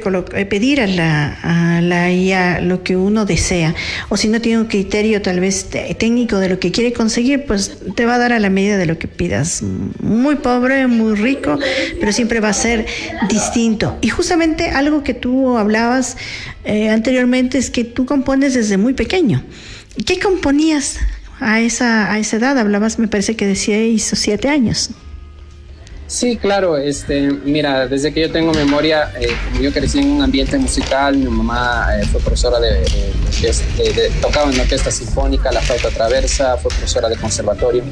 S2: pedir a la IA lo que uno desea, o si no tiene un criterio tal vez técnico de lo que quiere conseguir, pues te va a dar a la medida de lo que pidas. Muy pobre, muy rico, pero siempre va a ser distinto. Y justamente algo que tú hablabas anteriormente es que tú compones desde muy pequeño. ¿Qué componías a esa edad? Hablabas, me parece que de 6 o 7 años.
S7: Sí, claro. Mira, desde que yo tengo memoria, como yo crecí en un ambiente musical, mi mamá fue profesora tocaba en la orquesta sinfónica, la flauta traversa, fue profesora de conservatorio.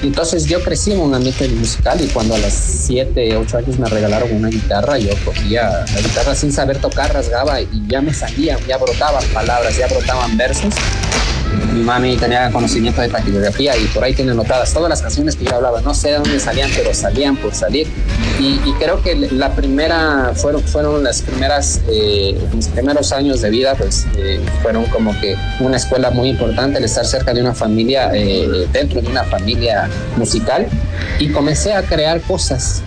S7: Entonces yo crecí en un ambiente musical, y cuando a los 7, 8 años me regalaron una guitarra, yo cogía la guitarra sin saber tocar, rasgaba y ya me salían, ya brotaban palabras, ya brotaban versos. mi mami tenía conocimiento de taquigrafía y por ahí tiene anotadas todas las canciones que yo hablaba. No sé de dónde salían, pero salían por salir. Y creo que la primera fueron las primeras, mis primeros años de vida, pues fueron como que una escuela muy importante, el estar cerca de una familia, dentro de una familia musical. Y comencé a crear cosas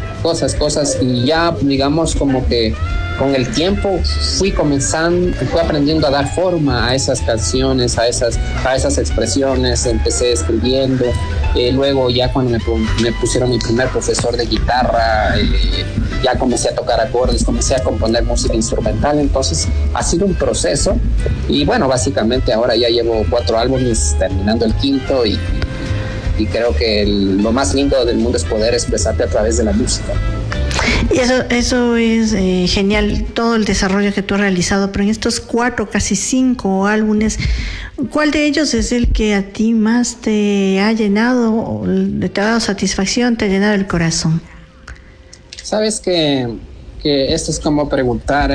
S7: y ya digamos como que con el tiempo fui aprendiendo a dar forma a esas canciones, a esas expresiones. Empecé escribiendo, luego ya cuando me pusieron mi primer profesor de guitarra, ya comencé a tocar acordes, comencé a componer música instrumental. Entonces ha sido un proceso y bueno, básicamente ahora ya llevo 4 álbumes, terminando el quinto, y creo que lo más lindo del mundo es poder expresarte a través de la música.
S2: Y eso es genial, todo el desarrollo que tú has realizado, pero en estos 4, casi 5 álbumes, ¿cuál de ellos es el que a ti más te ha llenado, te ha dado satisfacción, te ha llenado el corazón?
S7: Sabes que esto es como preguntar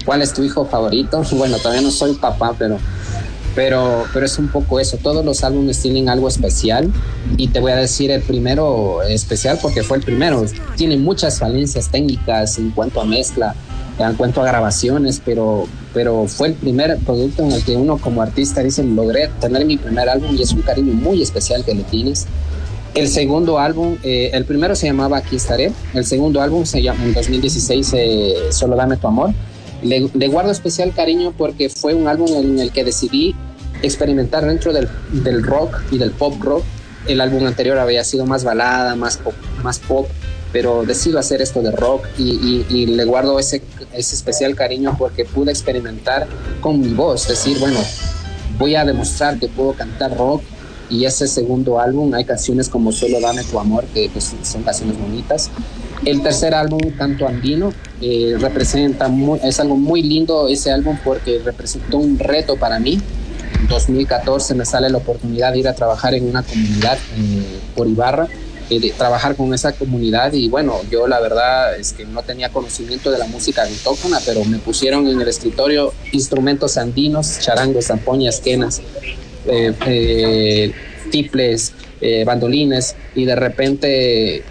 S7: ¿cuál es tu hijo favorito? Bueno, todavía no soy papá, pero es un poco eso. Todos los álbumes tienen algo especial y te voy a decir el primero especial porque fue el primero. Tiene muchas falencias técnicas en cuanto a mezcla, en cuanto a grabaciones, pero fue el primer producto en el que uno como artista dice, logré tener mi primer álbum, y es un cariño muy especial que le tienes. El segundo álbum, el primero se llamaba Aquí Estaré, el segundo álbum se llama en 2016 Solo Dame Tu Amor. Le guardo especial cariño porque fue un álbum en el que decidí experimentar dentro del rock y del pop rock. El álbum anterior había sido más balada, más pop, pero decido hacer esto de rock y le guardo ese especial cariño porque pude experimentar con mi voz, decir, bueno, voy a demostrar que puedo cantar rock. Y ese segundo álbum hay canciones como Solo Dame Tu Amor, que pues, son canciones bonitas. El tercer álbum, Canto Andino, es algo muy lindo ese álbum porque representó un reto para mí. En 2014 me sale la oportunidad de ir a trabajar en una comunidad por Ibarra, de trabajar con esa comunidad, y bueno, yo la verdad es que no tenía conocimiento de la música autóctona, pero me pusieron en el escritorio instrumentos andinos, charangos, zampoñas, quenas, tiples, bandolines, y de repente,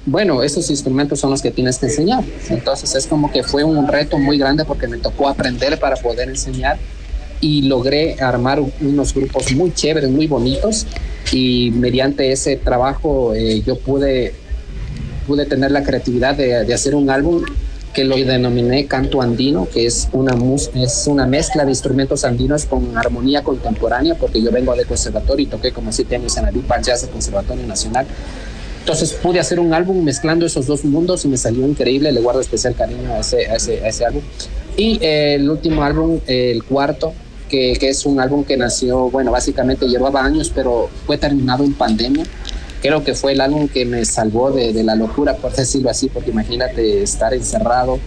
S7: bueno, esos instrumentos son los que tienes que enseñar. Entonces es como que fue un reto muy grande porque me tocó aprender para poder enseñar, y logré armar unos grupos muy chéveres, muy bonitos, y mediante ese trabajo yo pude tener la creatividad de hacer un álbum que lo denominé Canto Andino, que es una mezcla de instrumentos andinos con armonía contemporánea, porque yo vengo de conservatorio y toqué como 7 años en la Vipa Jazz del Conservatorio Nacional. Entonces pude hacer un álbum mezclando esos dos mundos y me salió increíble. Le guardo especial cariño a ese álbum. Y el último álbum, el cuarto, que es un álbum que nació, bueno, básicamente llevaba años, pero fue terminado en pandemia. Creo que fue el álbum que me salvó de la locura, por decirlo así, porque imagínate estar encerrado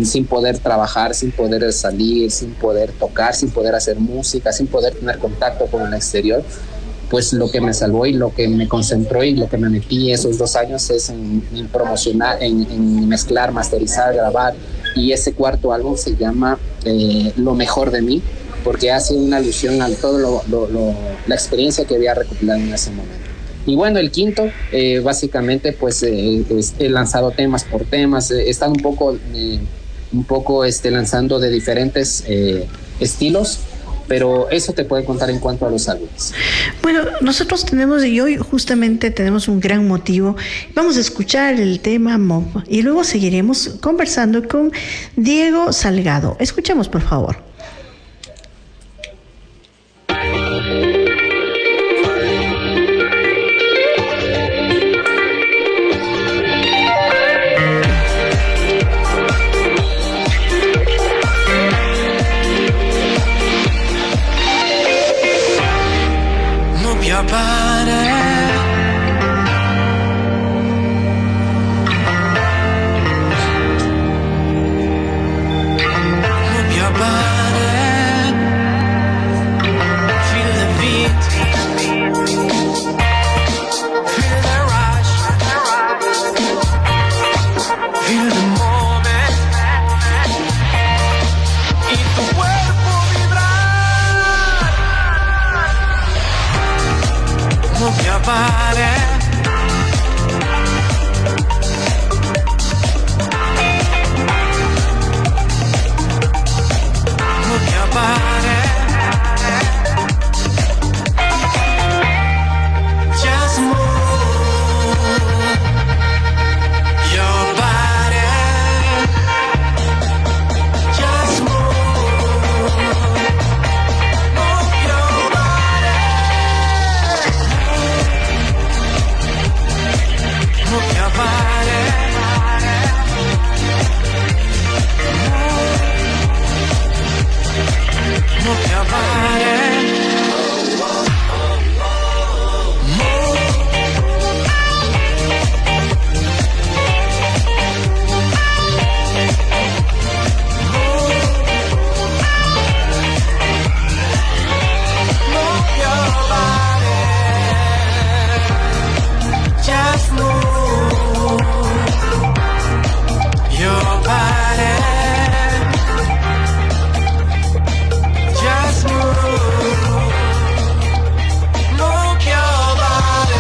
S7: sin poder trabajar, sin poder salir, sin poder tocar, sin poder hacer música, sin poder tener contacto con el exterior. Pues lo que me salvó y lo que me concentró y lo que me metí esos 2 años es en promocionar, en mezclar, masterizar, grabar. Y ese cuarto álbum se llama Lo Mejor de Mí, porque hace una alusión a todo la experiencia que había recopilado en ese momento. Y bueno, el quinto, básicamente, pues he lanzado temas por temas, he estado un poco lanzando de diferentes estilos, pero eso te puede contar en cuanto a los álbumes.
S2: Bueno, nosotros y hoy justamente tenemos un gran motivo. Vamos a escuchar el tema Mob y luego seguiremos conversando con Diego Salgado. Escuchemos, por favor.
S8: Move your body. Move your body. Move your body. Just move your body. Just move your body. Move your body. Move your body. Just move your body. Just move your body.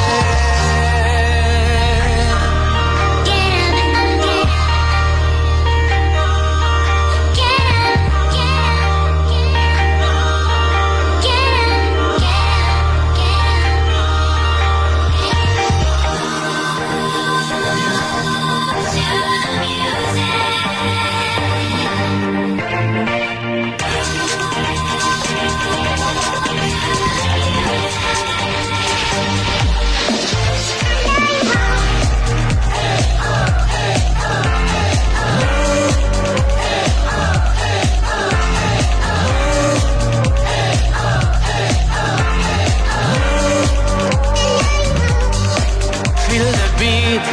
S8: Feel the beat,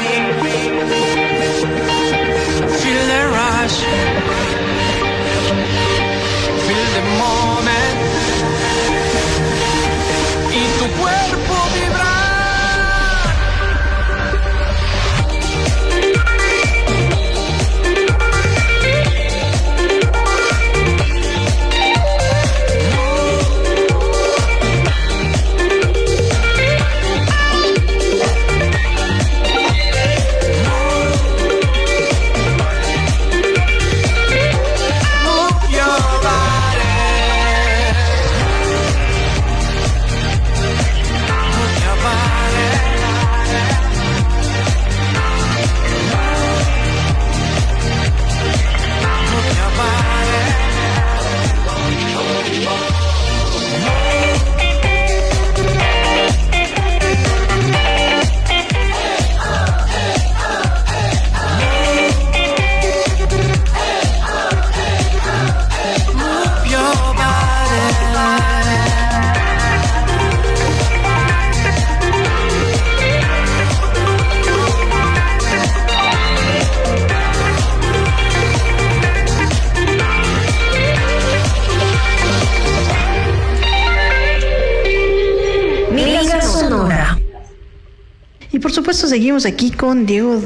S8: feel the rush, feel the moment y tu cuerpo vibrar. Move your body. Move your body. Move your body. Move your
S1: Miga Sonora.
S2: Y por supuesto seguimos aquí con Diego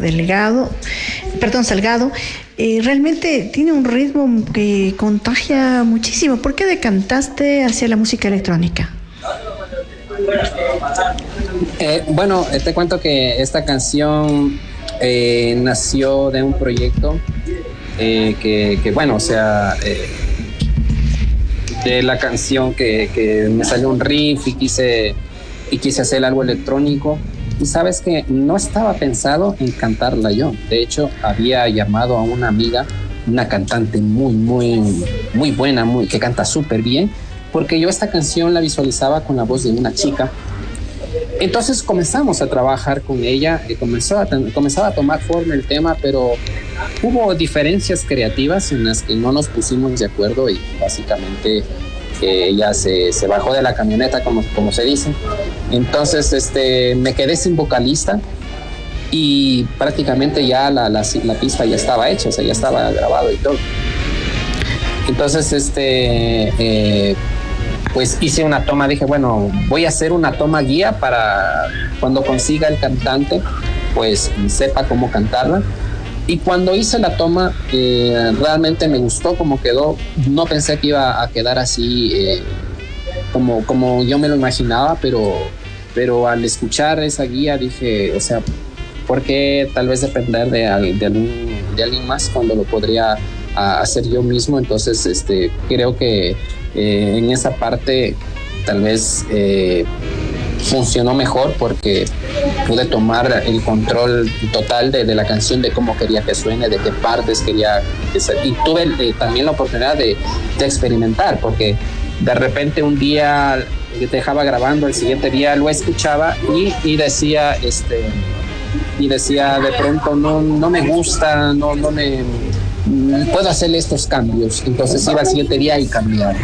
S2: Salgado. Realmente tiene un ritmo que contagia muchísimo. ¿Por qué decantaste hacia la música electrónica?
S7: Bueno, te cuento que esta canción nació de un proyecto que bueno, o sea, de la canción que me salió un riff y quise hacer algo electrónico. Y sabes que no estaba pensado en cantarla yo. De hecho, había llamado a una amiga, una cantante muy buena, que canta súper bien, porque yo esta canción la visualizaba con la voz de una chica. Entonces comenzamos a trabajar con ella, comenzaba a tomar forma el tema, pero hubo diferencias creativas en las que no nos pusimos de acuerdo y básicamente ella se bajó de la camioneta, como se dice. Entonces me quedé sin vocalista y prácticamente ya la pista ya estaba hecha, o sea, ya estaba grabado y todo. Entonces pues hice una toma, dije, bueno, voy a hacer una toma guía para cuando consiga el cantante, pues sepa cómo cantarla. Y cuando hice la toma, realmente me gustó cómo quedó. No pensé que iba a quedar así como yo me lo imaginaba, pero pero al escuchar esa guía dije, o sea, ¿por qué tal vez depender de alguien más cuando lo podría hacer yo mismo? Entonces, creo que en esa parte tal vez funcionó mejor porque pude tomar el control total de la canción, de cómo quería que suene, de qué partes quería que se... Y tuve también la oportunidad de experimentar, porque de repente un día te dejaba grabando, el siguiente día lo escuchaba y decía de pronto no me gusta, no me puedo hacerle estos cambios. Entonces iba al siguiente día y cambiaba.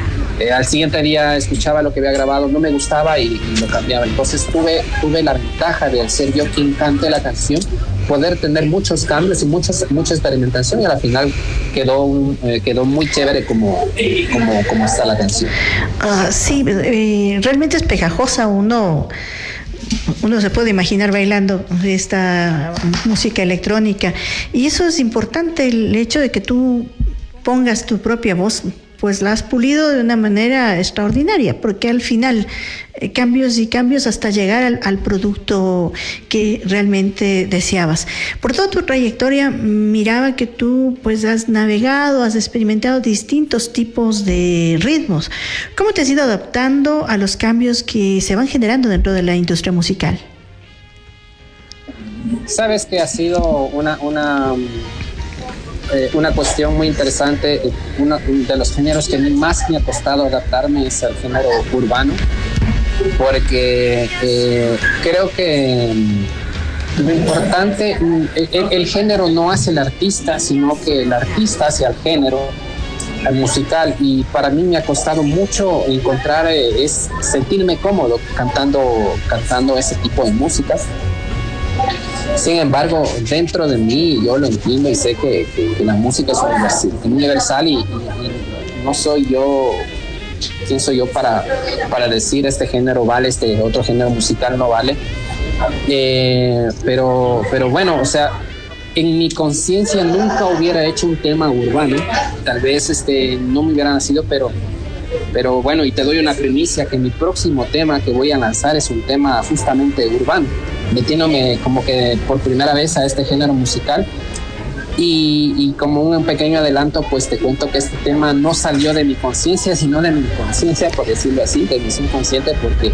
S7: Al siguiente día escuchaba lo que había grabado, no me gustaba y lo cambiaba. Entonces tuve la ventaja de ser yo quien cante la canción, poder tener muchos cambios y mucha experimentación, y al final quedó muy chévere como está la canción.
S2: Sí, realmente es pegajosa. Uno se puede imaginar bailando esta música electrónica, y eso es importante, el hecho de que tú pongas tu propia voz, pues la has pulido de una manera extraordinaria, porque al final cambios y cambios hasta llegar al producto que realmente deseabas. Por toda tu trayectoria miraba que tú pues has navegado, has experimentado distintos tipos de ritmos. ¿Cómo te has ido adaptando a los cambios que se van generando dentro de la industria musical?
S7: Sabes que ha sido una cuestión muy interesante. Uno de los géneros que más me ha costado adaptarme es el género urbano, porque creo que lo importante, el género no hace el artista, sino que el artista hace al género musical, y para mí me ha costado mucho encontrar, sentirme cómodo cantando ese tipo de música. Sin embargo, dentro de mí yo lo entiendo y sé que la música es universal, y no soy yo, ¿quién soy yo para decir este género vale, este otro género musical no vale? Pero bueno, o sea, en mi conciencia nunca hubiera hecho un tema urbano, tal vez no me hubiera nacido, pero bueno, y te doy una primicia, que mi próximo tema que voy a lanzar es un tema justamente urbano, metiéndome como que por primera vez a este género musical. Y como un pequeño adelanto, pues te cuento que este tema no salió de mi conciencia, sino de mi inconsciencia, por decirlo así, de mi subconsciente, porque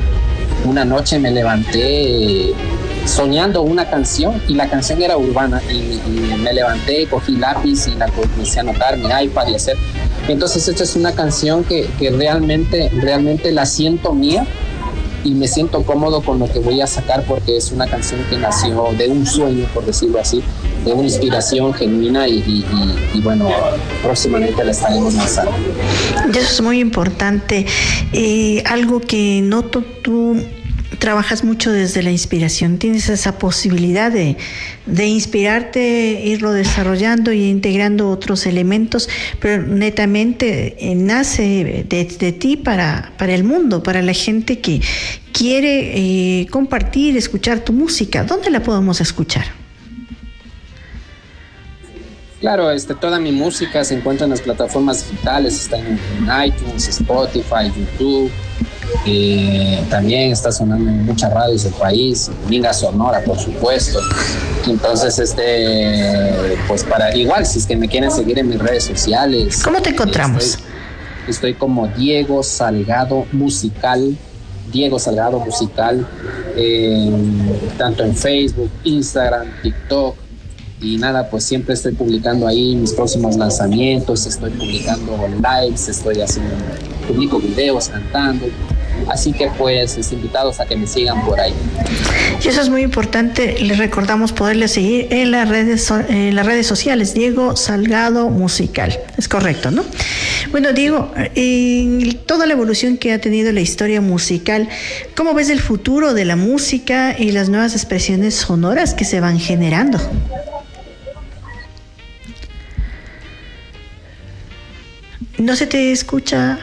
S7: una noche me levanté soñando una canción, y la canción era urbana, y me levanté, cogí lápiz y la comencé a anotar en mi iPad y hacer. Entonces esta es una canción que realmente la siento mía, y me siento cómodo con lo que voy a sacar, porque es una canción que nació de un sueño, por decirlo así, de una inspiración genuina, y bueno, próximamente la estaremos lanzando.
S2: Eso es muy importante. Algo que noto, tú trabajas mucho desde la inspiración, tienes esa posibilidad de inspirarte, irlo desarrollando y integrando otros elementos, pero netamente nace de ti para el mundo, para la gente que quiere compartir, escuchar tu música. ¿Dónde la podemos escuchar?
S7: Claro, toda mi música se encuentra en las plataformas digitales, está en iTunes, Spotify, YouTube. También está sonando en muchas radios del país, Minga Sonora, por supuesto. Entonces, pues para igual, si es que me quieren seguir en mis redes sociales.
S2: ¿Cómo te encontramos?
S7: Estoy como Diego Salgado Musical, tanto en Facebook, Instagram, TikTok. Y nada, pues siempre estoy publicando ahí mis próximos lanzamientos, estoy publicando lives, publico videos cantando. Así que pues invitados a que me sigan por ahí.
S2: Y eso es muy importante, les recordamos poderle seguir en las redes sociales, Diego Salgado Musical. Es correcto, ¿no? Bueno, Diego, en toda la evolución que ha tenido la historia musical, ¿cómo ves el futuro de la música y las nuevas expresiones sonoras que se van generando? No se te escucha.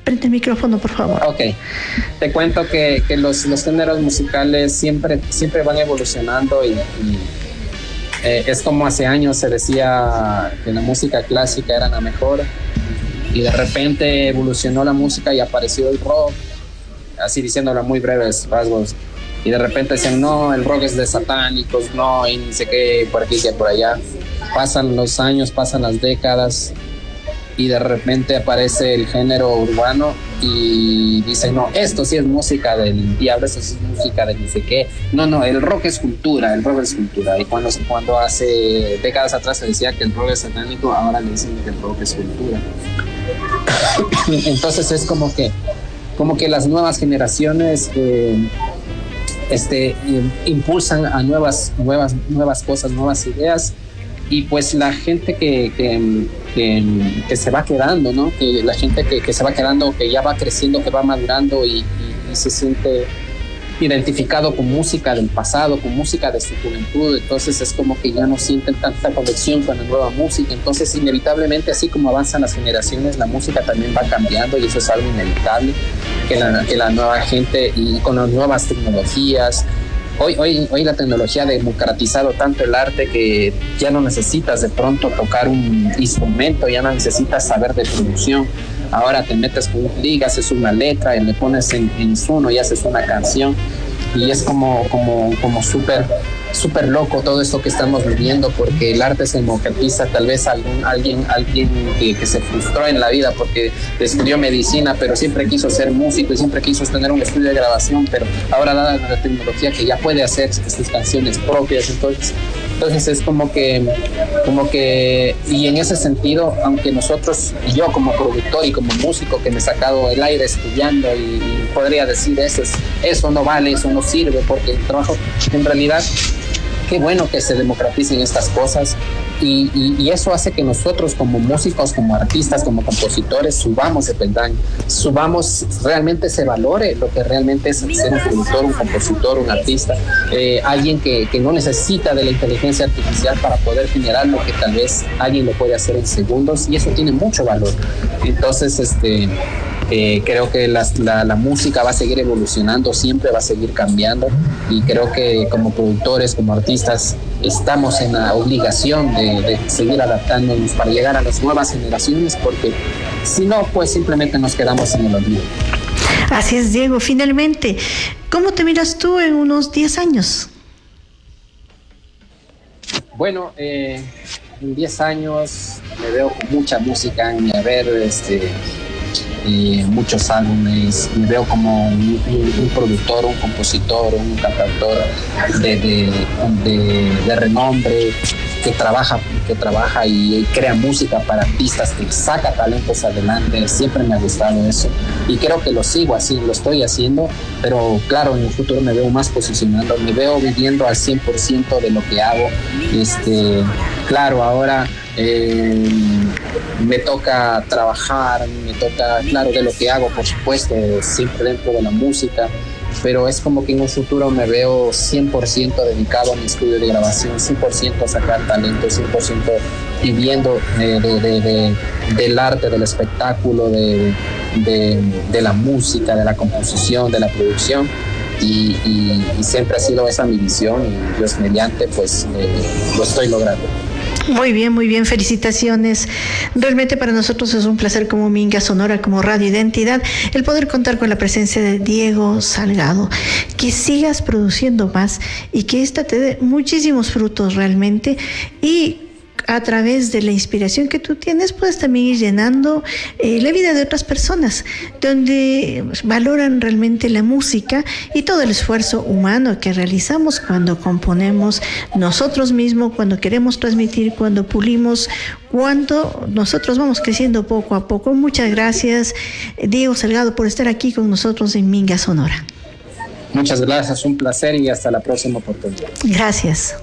S2: Prende el micrófono, por favor.
S7: Ok. Te cuento que los géneros musicales siempre van evolucionando, y es como hace años se decía que la música clásica era la mejor, y de repente evolucionó la música y apareció el rock, así diciéndolo a muy breves rasgos. y de repente decían, no, el rock es de satánicos, no, y ni sé qué, por aquí, que por allá. Pasan los años, pasan las décadas, y de repente aparece el género urbano y dicen, no, esto sí es música del diablo, esto sí es música de ni sé qué. No, el rock es cultura, el rock es cultura. Y cuando hace décadas atrás se decía que el rock es satánico, ahora le dicen que el rock es cultura. Entonces es como que las nuevas generaciones impulsan a nuevas cosas, nuevas ideas, y pues la gente que se va quedando, ¿no? Que la gente que se va quedando, que ya va creciendo, que va madurando y se siente identificado con música del pasado, con música de su juventud, entonces es como que ya no sienten tanta conexión con la nueva música. Entonces inevitablemente, así como avanzan las generaciones, la música también va cambiando, y eso es algo inevitable, que la nueva gente, y con las nuevas tecnologías, hoy la tecnología ha democratizado tanto el arte que ya no necesitas de pronto tocar un instrumento, ya no necesitas saber de producción. Ahora te metes con un clic, haces una letra y le pones en Suno y haces una canción, y es como súper loco todo esto que estamos viviendo, porque el arte se democratiza. Tal vez alguien que se frustró en la vida porque estudió medicina, pero siempre quiso ser músico y siempre quiso tener un estudio de grabación, pero ahora dada la tecnología que ya puede hacer sus canciones propias, entonces es como que, y en ese sentido, aunque nosotros, yo como productor y como músico que me he sacado el aire estudiando, y podría decir eso no vale, eso no sirve, porque el trabajo, en realidad, qué bueno que se democraticen estas cosas, y eso hace que nosotros como músicos, como artistas, como compositores, subamos el peldaño, realmente se valore lo que realmente es ser un productor, un compositor, un artista, alguien que no necesita de la inteligencia artificial para poder generar lo que tal vez alguien lo puede hacer en segundos, y eso tiene mucho valor. Entonces, creo que la música va a seguir evolucionando, siempre va a seguir cambiando, y creo que como productores, como artistas, estamos en la obligación de seguir adaptándonos para llegar a las nuevas generaciones, porque si no, pues simplemente nos quedamos en el olvido.
S2: Así es, Diego. Finalmente, ¿cómo te miras tú en unos 10 años?
S7: Bueno, en 10 años me veo con mucha música en mi haber, muchos álbumes, me veo como un productor, un compositor, un cantautor de renombre, que trabaja y crea música para artistas, que saca talentos adelante. Siempre me ha gustado eso, y creo que lo sigo así, lo estoy haciendo, pero claro, en el futuro me veo más posicionando, me veo viviendo al 100% de lo que hago. Claro, ahora me toca trabajar, claro, de lo que hago, por supuesto, siempre dentro de la música, pero es como que en un futuro me veo 100% dedicado a mi estudio de grabación, 100% a sacar talento, 100% viviendo del arte, del espectáculo, de la música, de la composición, de la producción, y siempre ha sido esa mi visión, y Dios mediante, pues lo estoy logrando.
S2: Muy bien, felicitaciones. Realmente para nosotros es un placer como Minga Sonora, como Radio Identidad, el poder contar con la presencia de Diego Salgado. Que sigas produciendo más y que esta te dé muchísimos frutos realmente, y a través de la inspiración que tú tienes puedes también ir llenando la vida de otras personas, donde valoran realmente la música y todo el esfuerzo humano que realizamos cuando componemos nosotros mismos, cuando queremos transmitir, cuando pulimos, cuando nosotros vamos creciendo poco a poco. Muchas gracias, Diego Salgado, por estar aquí con nosotros en Minga Sonora.
S7: Muchas gracias, un placer, y hasta la próxima oportunidad.
S2: Gracias.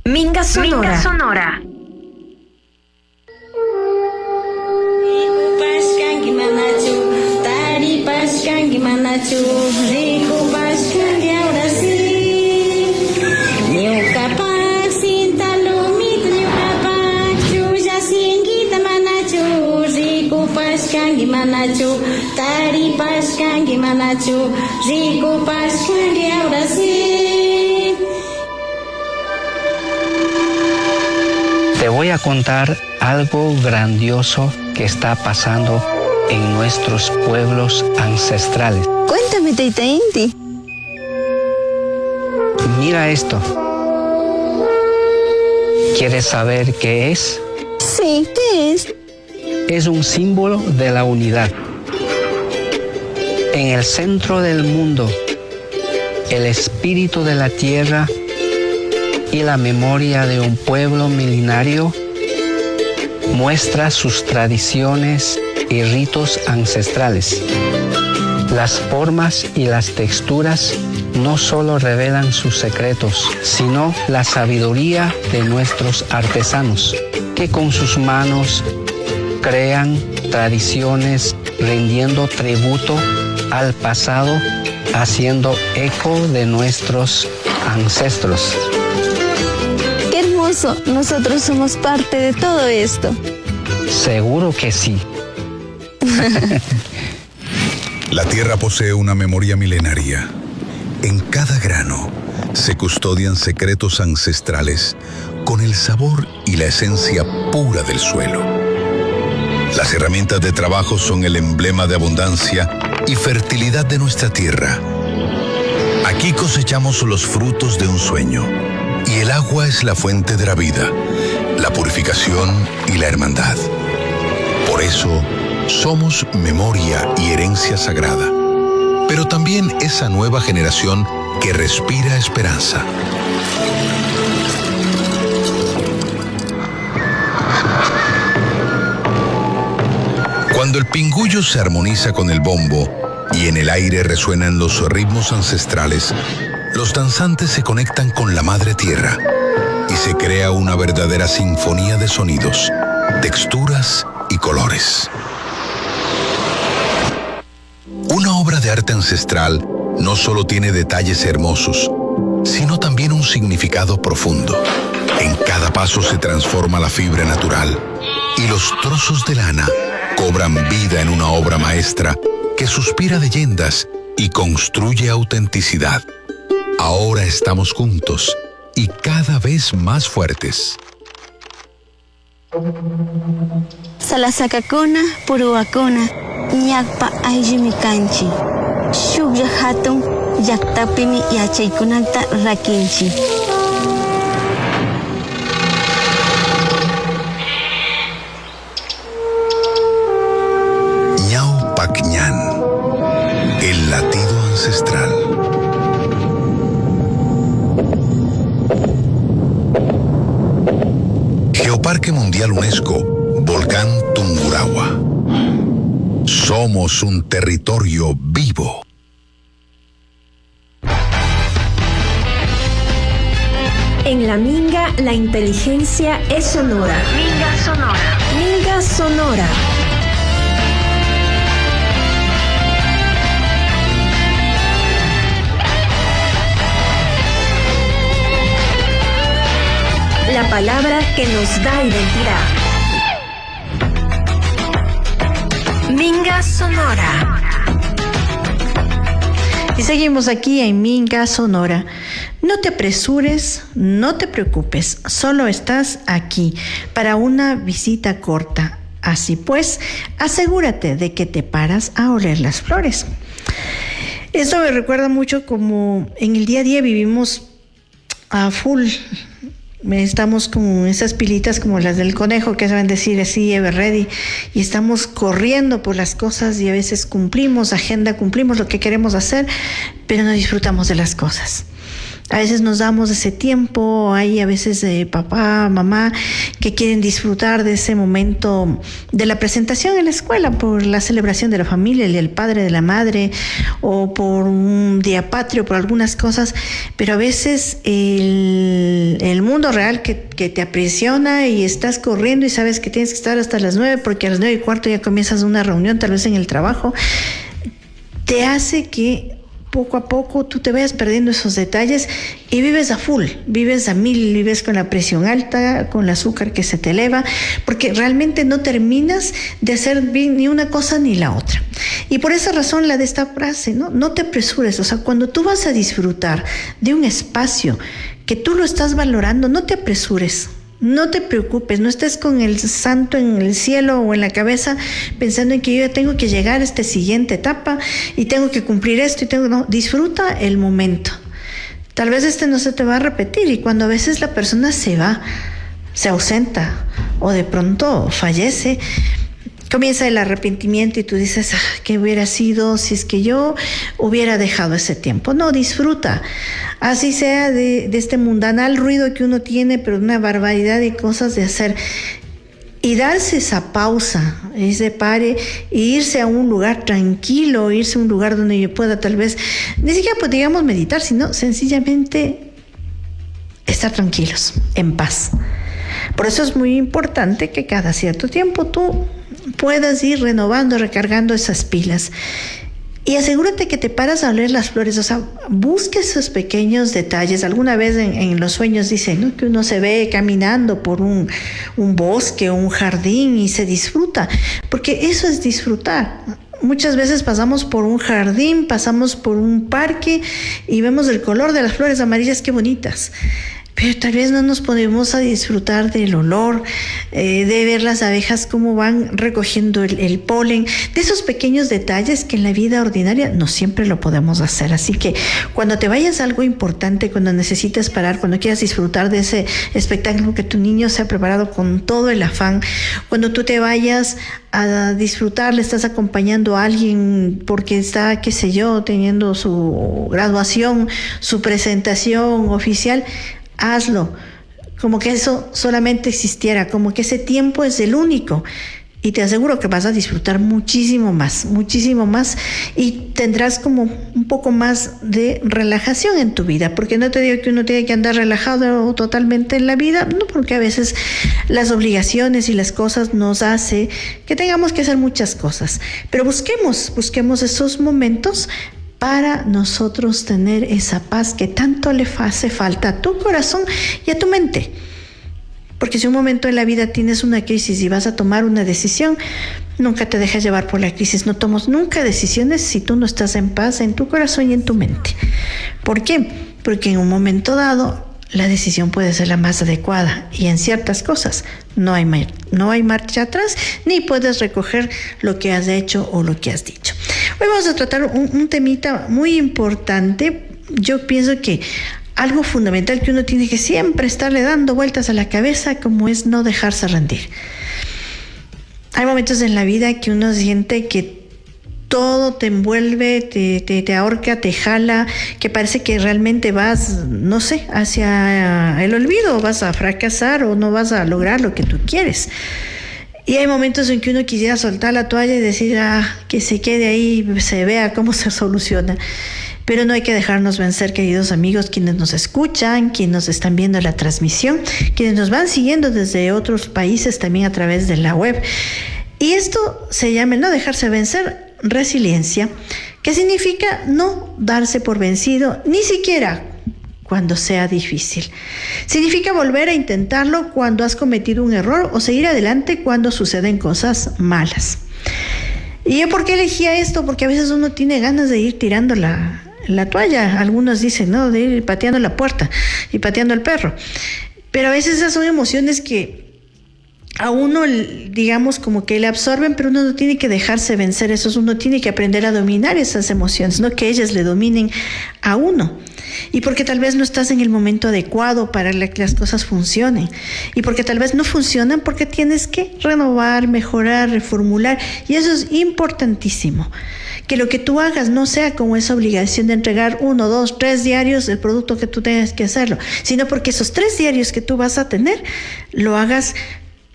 S1: Minga Sonora.
S9: Paskan gimana cu, tadi paskan gimana cu, riku paskan dia udah sih, niu kapak cinta Tari Pascangi Manachu, Rico Pascangi ahora sí.
S10: Te voy a contar algo grandioso que está pasando en nuestros pueblos ancestrales.
S11: Cuéntame, Tita Inti.
S10: Mira esto. ¿Quieres saber qué es?
S11: Sí, ¿qué es?
S10: Es un símbolo de la unidad. En el centro del mundo, el espíritu de la tierra y la memoria de un pueblo milenario muestra sus tradiciones y ritos ancestrales. Las formas y las texturas no solo revelan sus secretos, sino la sabiduría de nuestros artesanos, que con sus manos crean tradiciones, rindiendo tributo al pasado, haciendo eco de nuestros ancestros.
S11: ¡Qué hermoso! Nosotros somos parte de todo esto.
S10: Seguro que sí.
S12: La tierra posee una memoria milenaria. En cada grano se custodian secretos ancestrales con el sabor y la esencia pura del suelo. Las herramientas de trabajo son el emblema de abundancia y fertilidad de nuestra tierra. Aquí cosechamos los frutos de un sueño, y el agua es la fuente de la vida, la purificación y la hermandad. Por eso, somos memoria y herencia sagrada, pero también esa nueva generación que respira esperanza. Cuando el pingullo se armoniza con el bombo y en el aire resuenan los ritmos ancestrales, los danzantes se conectan con la madre tierra y se crea una verdadera sinfonía de sonidos, texturas y colores. Una obra de arte ancestral no solo tiene detalles hermosos, sino también un significado profundo. En cada paso se transforma la fibra natural y los trozos de lana cobran vida en una obra maestra que suspira leyendas y construye autenticidad. Ahora estamos juntos y cada vez más fuertes.
S11: Salasakakuna, Puruakuna, Ñakpa Ayimikanchi. Shukya Hatun, Yaktapimi Yachaykunata Rakinchi.
S12: Ñaupac-ñan, el latido ancestral. Geoparque Mundial UNESCO, Volcán Tungurahua. Somos un territorio vivo.
S1: En la Minga, la inteligencia es sonora. Minga Sonora. Minga Sonora. La palabra que nos da identidad. Minga Sonora.
S2: Y seguimos aquí en Minga Sonora. No te apresures, no te preocupes, solo estás aquí para una visita corta. Así pues, asegúrate de que te paras a oler las flores. Esto me recuerda mucho como en el día a día vivimos a full. Estamos con esas pilitas como las del conejo que saben decir así, ever ready, y estamos corriendo por las cosas y a veces cumplimos agenda, cumplimos lo que queremos hacer, pero no disfrutamos de las cosas. A veces nos damos ese tiempo, hay a veces papá, mamá que quieren disfrutar de ese momento de la presentación en la escuela por la celebración de la familia, el del padre, de la madre, o por un día patrio, por algunas cosas, pero a veces el mundo real que te aprisiona y estás corriendo y sabes que tienes que estar hasta las 9 porque a las 9:15 ya comienzas una reunión tal vez en el trabajo, te hace que a poco, tú te vayas perdiendo esos detalles y vives a full, vives a 1000, vives con la presión alta, con el azúcar que se te eleva, porque realmente no terminas de hacer bien ni una cosa ni la otra. Y por esa razón la de esta frase, ¿no? No te apresures, o sea, cuando tú vas a disfrutar de un espacio que tú lo estás valorando, no te apresures. No te preocupes, no estés con el santo en el cielo o en la cabeza pensando en que yo ya tengo que llegar a esta siguiente etapa y tengo que cumplir esto y no, disfruta el momento. Tal vez no se te va a repetir, y cuando a veces la persona se va, se ausenta o de pronto fallece, comienza el arrepentimiento y tú dices, ¿qué hubiera sido si es que yo hubiera dejado ese tiempo? No, disfruta. Así sea de este mundanal ruido que uno tiene, pero una barbaridad de cosas de hacer. Y darse esa pausa, ese pare, e irse a un lugar tranquilo, irse a un lugar donde yo pueda tal vez, ni siquiera pues, digamos meditar, sino sencillamente estar tranquilos, en paz. Por eso es muy importante que cada cierto tiempo tú puedas ir renovando, recargando esas pilas. Y asegúrate que te paras a oler las flores, o sea, busca esos pequeños detalles. Alguna vez en los sueños dicen, ¿no?, que uno se ve caminando por un bosque o un jardín y se disfruta, porque eso es disfrutar. Muchas veces pasamos por un jardín, pasamos por un parque y vemos el color de las flores amarillas, qué bonitas. Pero tal vez no nos ponemos a disfrutar del olor, de ver las abejas cómo van recogiendo el polen, de esos pequeños detalles que en la vida ordinaria no siempre lo podemos hacer. Así que cuando te vayas a algo importante, cuando necesites parar, cuando quieras disfrutar de ese espectáculo que tu niño se ha preparado con todo el afán, cuando tú te vayas a disfrutar, le estás acompañando a alguien porque está, qué sé yo, teniendo su graduación, su presentación oficial, hazlo, como que eso solamente existiera, como que ese tiempo es el único, y te aseguro que vas a disfrutar muchísimo más, y tendrás como un poco más de relajación en tu vida, porque no te digo que uno tiene que andar relajado totalmente en la vida, no, porque a veces las obligaciones y las cosas nos hace que tengamos que hacer muchas cosas, pero busquemos esos momentos para nosotros tener esa paz que tanto le hace falta a tu corazón y a tu mente. Porque si un momento en la vida tienes una crisis y vas a tomar una decisión, nunca te dejes llevar por la crisis. No tomes nunca decisiones si tú no estás en paz en tu corazón y en tu mente. ¿Por qué? Porque en un momento dado la decisión puede ser la más adecuada, y en ciertas cosas no hay marcha atrás, ni puedes recoger lo que has hecho o lo que has dicho. Hoy vamos a tratar un temita muy importante. Yo pienso que algo fundamental que uno tiene que siempre estarle dando vueltas a la cabeza, como es no dejarse rendir. Hay momentos en la vida que uno siente que todo te envuelve, te ahorca, te jala, que parece que realmente vas, no sé, hacia el olvido, vas a fracasar o no vas a lograr lo que tú quieres. Y hay momentos en que uno quisiera soltar la toalla y decir, que se quede ahí, se vea cómo se soluciona. Pero no hay que dejarnos vencer, queridos amigos, quienes nos escuchan, quienes nos están viendo la transmisión, quienes nos van siguiendo desde otros países también a través de la web. Y esto se llama el no dejarse vencer, resiliencia, que significa no darse por vencido, ni siquiera cuando sea difícil. Significa volver a intentarlo cuando has cometido un error o seguir adelante cuando suceden cosas malas. ¿Y yo por qué elegía esto? Porque a veces uno tiene ganas de ir tirando la toalla. Algunos dicen, ¿no?, de ir pateando la puerta y pateando al perro. Pero a veces esas son emociones que a uno, digamos, como que le absorben, pero uno no tiene que dejarse vencer eso, uno tiene que aprender a dominar esas emociones, no que ellas le dominen a uno. Y porque tal vez no estás en el momento adecuado para que las cosas funcionen, y porque tal vez no funcionan porque tienes que renovar, mejorar, reformular, y eso es importantísimo. Que lo que tú hagas no sea como esa obligación de entregar 1, 2, 3 diarios del producto que tú tengas que hacerlo, sino porque esos 3 diarios que tú vas a tener, lo hagas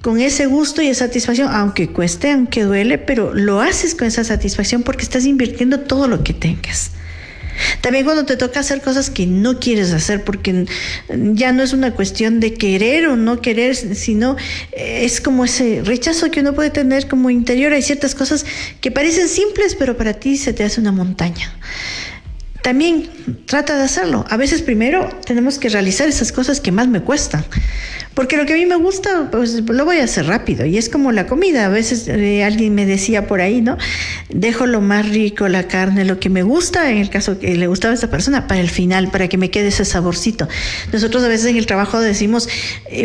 S2: con ese gusto y esa satisfacción, aunque cueste, aunque duele, pero lo haces con esa satisfacción porque estás invirtiendo todo lo que tengas. También cuando te toca hacer cosas que no quieres hacer, porque ya no es una cuestión de querer o no querer, sino es como ese rechazo que uno puede tener como interior. Hay ciertas cosas que parecen simples, pero para ti se te hace una montaña. también trata de hacerlo. A veces primero tenemos que realizar esas cosas que más me cuestan. Porque lo que a mí me gusta, pues lo voy a hacer rápido. Y es como la comida. A veces alguien me decía por ahí, ¿no? Dejo lo más rico, la carne, lo que me gusta, en el caso que le gustaba a esta persona, para el final, para que me quede ese saborcito. Nosotros a veces en el trabajo decimos,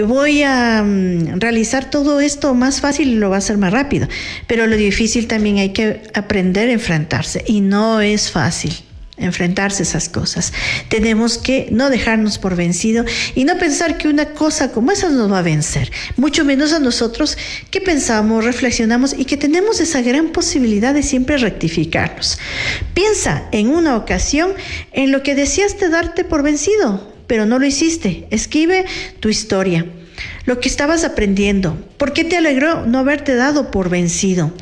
S2: voy a realizar todo esto más fácil y lo va a hacer más rápido. Pero lo difícil también hay que aprender a enfrentarse. Y no es fácil enfrentarse a esas cosas. Tenemos que no dejarnos por vencido y no pensar que una cosa como esa nos va a vencer, mucho menos a nosotros que pensamos, reflexionamos y que tenemos esa gran posibilidad de siempre rectificarnos. Piensa en una ocasión en lo que deseaste darte por vencido, pero no lo hiciste. Escribe tu historia, lo que estabas aprendiendo, por qué te alegró no haberte dado por vencido.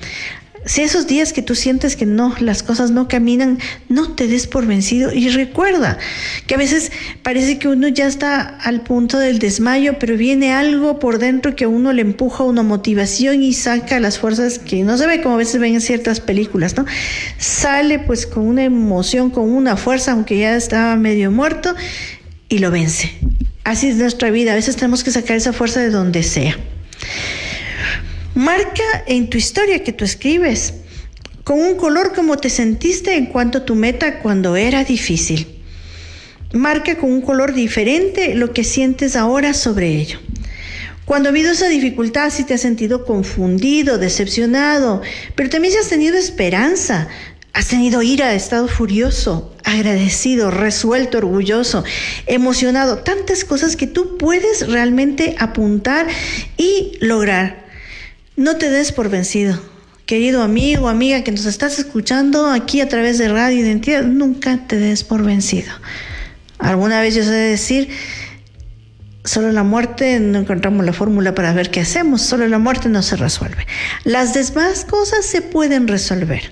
S2: Si esos días que tú sientes que no, las cosas no caminan, no te des por vencido y recuerda que a veces parece que uno ya está al punto del desmayo, pero viene algo por dentro que a uno le empuja una motivación y saca las fuerzas que no se ve como a veces ven en ciertas películas, ¿no? Sale pues con una emoción, con una fuerza, aunque ya estaba medio muerto, y lo vence. Así es nuestra vida, a veces tenemos que sacar esa fuerza de donde sea. Marca en tu historia que tú escribes con un color cómo te sentiste en cuanto a tu meta cuando era difícil. Marca con un color diferente lo que sientes ahora sobre ello. Cuando ha habido esa dificultad, si te has sentido confundido, decepcionado, pero también si has tenido esperanza, has tenido ira, has estado furioso, agradecido, resuelto, orgulloso, emocionado, tantas cosas que tú puedes realmente apuntar y lograr. No te des por vencido. Querido amigo, amiga que nos estás escuchando aquí a través de Radio Identidad, nunca te des por vencido. Alguna vez yo sé decir, solo la muerte, no encontramos la fórmula para ver qué hacemos, solo la muerte no se resuelve. Las demás cosas se pueden resolver.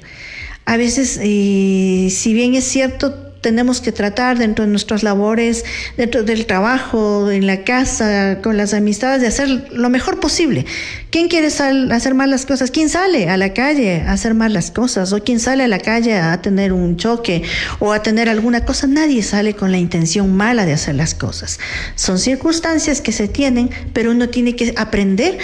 S2: A veces, si bien es cierto, tenemos que tratar dentro de nuestras labores, dentro del trabajo, en la casa, con las amistades, de hacer lo mejor posible. ¿Quién quiere hacer mal las cosas? ¿Quién sale a la calle a hacer mal las cosas? ¿O quién sale a la calle a tener un choque o a tener alguna cosa? Nadie sale con la intención mala de hacer las cosas. Son circunstancias que se tienen, pero uno tiene que aprender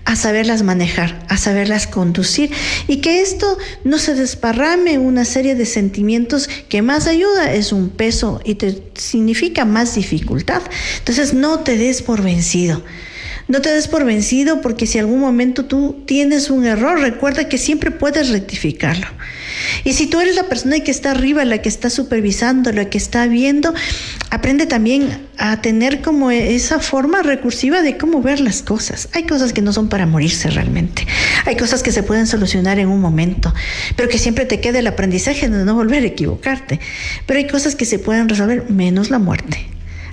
S2: a saberlas manejar, a saberlas conducir y que esto no se desparrame en una serie de sentimientos que más ayuda es un peso y te significa más dificultad. Entonces no te des por vencido. No te des por vencido porque si algún momento tú tienes un error, recuerda que siempre puedes rectificarlo. Y si tú eres la persona que está arriba, la que está supervisando, la que está viendo, aprende también a tener como esa forma recursiva de cómo ver las cosas. Hay cosas que no son para morirse realmente. Hay cosas que se pueden solucionar en un momento, pero que siempre te quede el aprendizaje de no volver a equivocarte. Pero hay cosas que se pueden resolver, menos la muerte.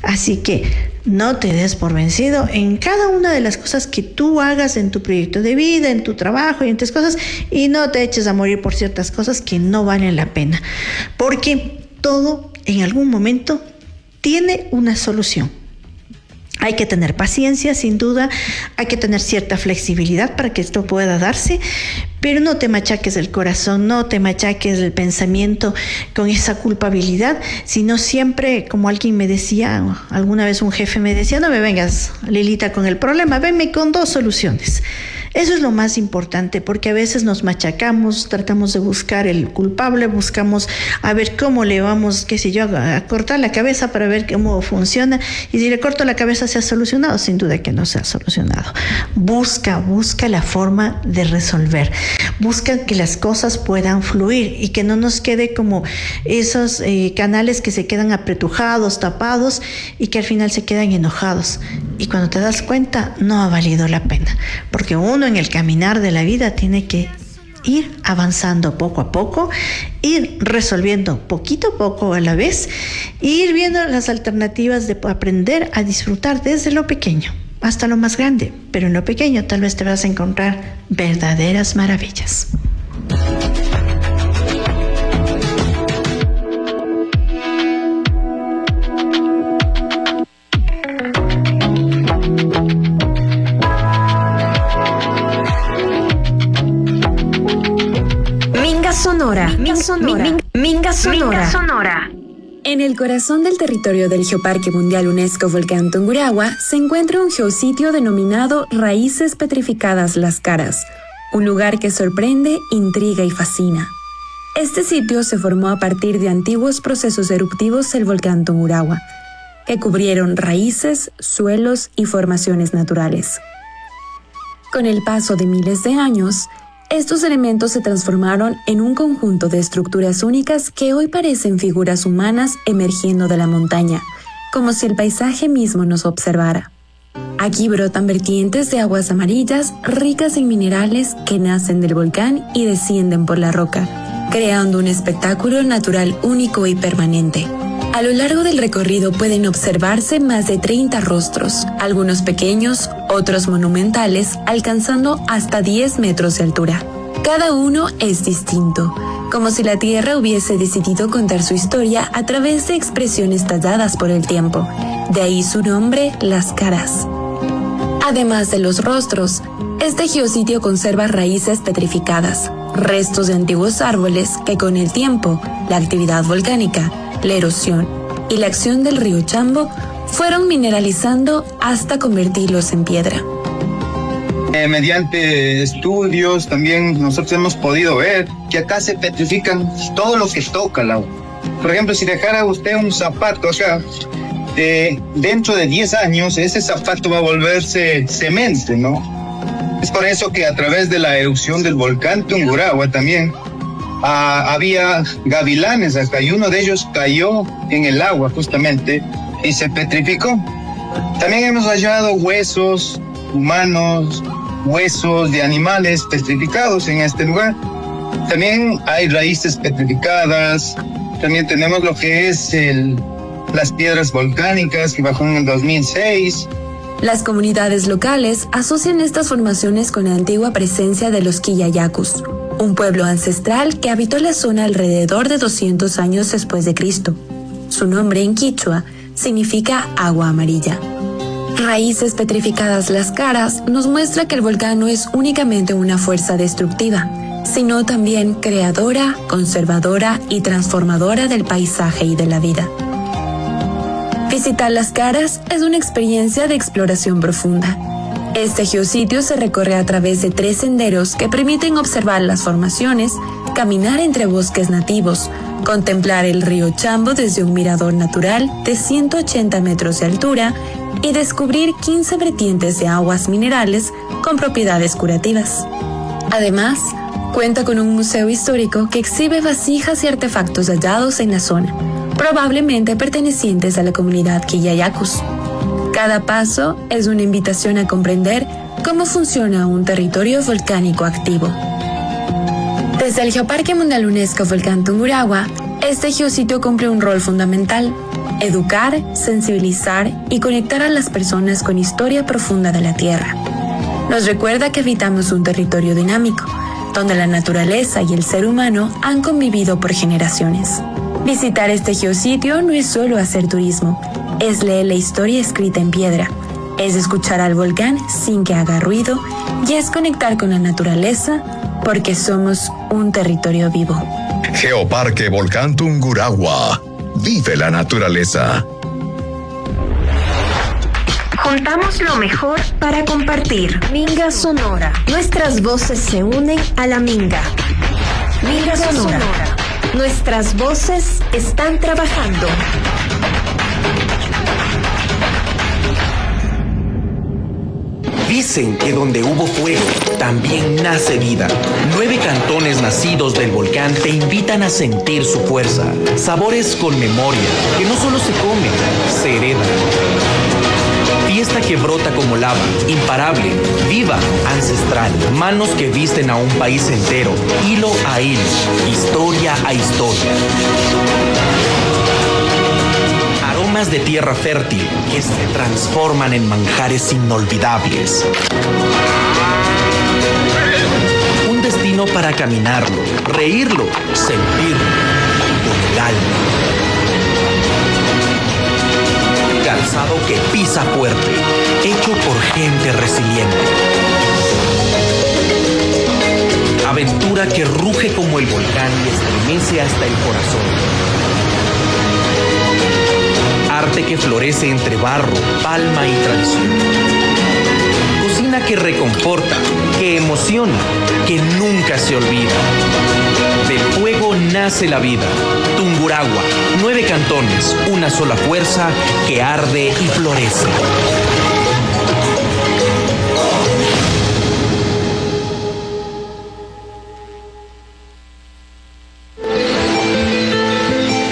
S2: Así que no te des por vencido en cada una de las cosas que tú hagas en tu proyecto de vida, en tu trabajo y en tus cosas, y no te eches a morir por ciertas cosas que no valen la pena, porque todo en algún momento tiene una solución. Hay que tener paciencia, sin duda, hay que tener cierta flexibilidad para que esto pueda darse, pero no te machaques el corazón, no te machaques el pensamiento con esa culpabilidad, sino siempre, como alguien me decía, alguna vez un jefe me decía, no me vengas, Lilita, con el problema, venme con 2 soluciones. Eso es lo más importante, porque a veces nos machacamos, tratamos de buscar el culpable, buscamos a ver cómo le vamos, qué sé yo, a cortar la cabeza para ver cómo funciona. Y si le corto la cabeza, ¿se ha solucionado? Sin duda que no se ha solucionado. Busca la forma de resolver. Busca que las cosas puedan fluir y que no nos quede como esos canales que se quedan apretujados, tapados y que al final se quedan enojados. Y cuando te das cuenta, no ha valido la pena, porque uno en el caminar de la vida tiene que ir avanzando poco a poco, ir resolviendo poquito a poco a la vez, e ir viendo las alternativas de aprender a disfrutar desde lo pequeño hasta lo más grande, pero en lo pequeño tal vez te vas a encontrar verdaderas maravillas.
S1: Minga Sonora. Minga Sonora.
S13: En el corazón del territorio del Geoparque Mundial UNESCO Volcán Tungurahua se encuentra un geositio denominado Raíces Petrificadas Las Caras, un lugar que sorprende, intriga y fascina. Este sitio se formó a partir de antiguos procesos eruptivos del volcán Tungurahua, que cubrieron raíces, suelos y formaciones naturales. Con el paso de miles de años, estos elementos se transformaron en un conjunto de estructuras únicas que hoy parecen figuras humanas emergiendo de la montaña, como si el paisaje mismo nos observara. Aquí brotan vertientes de aguas amarillas ricas en minerales que nacen del volcán y descienden por la roca, creando un espectáculo natural único y permanente. A lo largo del recorrido pueden observarse más de 30 rostros, algunos pequeños, otros monumentales, alcanzando hasta 10 metros de altura. Cada uno es distinto, como si la Tierra hubiese decidido contar su historia a través de expresiones talladas por el tiempo. De ahí su nombre, Las Caras. Además de los rostros, este geositio conserva raíces petrificadas, restos de antiguos árboles que con el tiempo, la actividad volcánica, la erosión y la acción del río Chambo fueron mineralizando hasta convertirlos en piedra.
S14: Mediante estudios también nosotros hemos podido ver que acá se petrifican todo lo que toca el agua. Por ejemplo, si dejara usted un zapato acá, dentro de 10 años ese zapato va a volverse cemento, ¿no? Es por eso que a través de la erupción del volcán Tungurahua también había gavilanes acá y uno de ellos cayó en el agua justamente y se petrificó. También hemos hallado huesos humanos, huesos de animales petrificados en este lugar. También hay raíces petrificadas, también tenemos lo que es las piedras volcánicas que bajó en el 2006.
S13: Las comunidades locales asocian estas formaciones con la antigua presencia de los Quillayacus, un pueblo ancestral que habitó la zona alrededor de 200 años después de Cristo. Su nombre en quichua significa agua amarilla. Raíces Petrificadas Las Caras nos muestra que el volcán no es únicamente una fuerza destructiva, sino también creadora, conservadora y transformadora del paisaje y de la vida. Visitar Las Caras es una experiencia de exploración profunda. Este geositio se recorre a través de 3 senderos que permiten observar las formaciones, caminar entre bosques nativos, contemplar el río Chambo desde un mirador natural de 180 metros de altura y descubrir 15 vertientes de aguas minerales con propiedades curativas. Además, cuenta con un museo histórico que exhibe vasijas y artefactos hallados en la zona, probablemente pertenecientes a la comunidad Quillayacus. Cada paso es una invitación a comprender cómo funciona un territorio volcánico activo. Desde el Geoparque Mundial UNESCO Volcán Tungurahua, este geositio cumple un rol fundamental: educar, sensibilizar y conectar a las personas con historia profunda de la Tierra. Nos recuerda que habitamos un territorio dinámico, donde la naturaleza y el ser humano han convivido por generaciones. Visitar este geositio no es solo hacer turismo, es leer la historia escrita en piedra, es escuchar al volcán sin que haga ruido y es conectar con la naturaleza porque somos un territorio vivo.
S12: Geoparque Volcán Tungurahua. Vive la naturaleza.
S1: Juntamos lo mejor para compartir. Minga Sonora. Nuestras voces se unen a la Minga. Minga Sonora. Nuestras voces están trabajando.
S15: Dicen que donde hubo fuego, también nace vida. 9 cantones nacidos del volcán te invitan a sentir su fuerza. Sabores con memoria, que no solo se comen, se heredan. Fiesta que brota como lava, imparable, viva, ancestral. Manos que visten a un país entero, hilo a hilo, historia a historia. Aromas de tierra fértil que se transforman en manjares inolvidables. Un destino para caminarlo, reírlo, sentirlo con el alma. Calzado que pisa fuerte, hecho por gente resiliente. Aventura que ruge como el volcán y estremece hasta el corazón. arte que florece entre barro, palma y tradición. Cocina que reconforta, que emociona, que nunca se olvida. Del fuego nace la vida. Tungurahua, 9 cantones, una sola fuerza que arde y florece.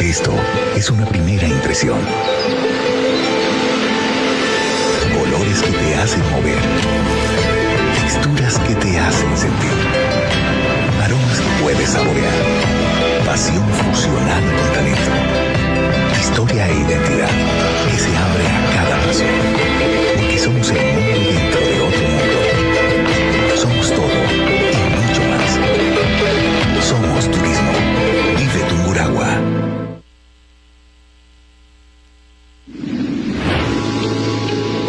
S12: Esto es una primera impresión. Olores que te hacen mover. Texturas que te hacen sentir. Aromas que puedes saborear. Pasión fusionada con talento. Historia e identidad que se abre a cada paso. Porque somos el mundo dentro de otro mundo. Somos todo y mucho más. Somos turismo. Vive Tungurahua.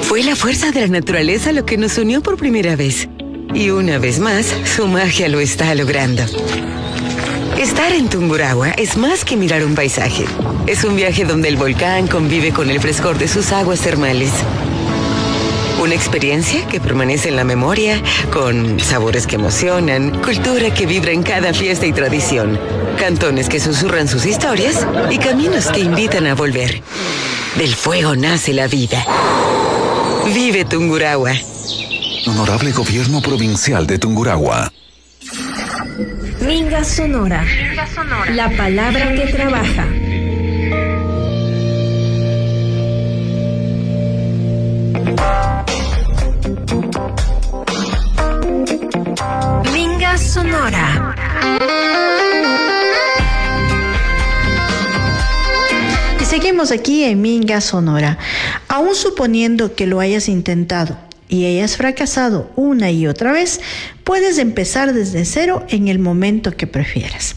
S16: Fue la fuerza de la naturaleza lo que nos unió por primera vez. Y una vez más, su magia lo está logrando. Estar en Tungurahua es más que mirar un paisaje. Es un viaje donde el volcán convive con el frescor de sus aguas termales. Una experiencia que permanece en la memoria, con sabores que emocionan, cultura que vibra en cada fiesta y tradición, cantones que susurran sus historias y caminos que invitan a volver. Del fuego nace la vida. Vive Tungurahua.
S12: Honorable Gobierno Provincial de Tungurahua.
S1: Minga Sonora. La palabra que trabaja. Minga Sonora.
S2: Y seguimos aquí en Minga Sonora. Aún suponiendo que lo hayas intentado y hayas fracasado una y otra vez, puedes empezar desde cero en el momento que prefieras.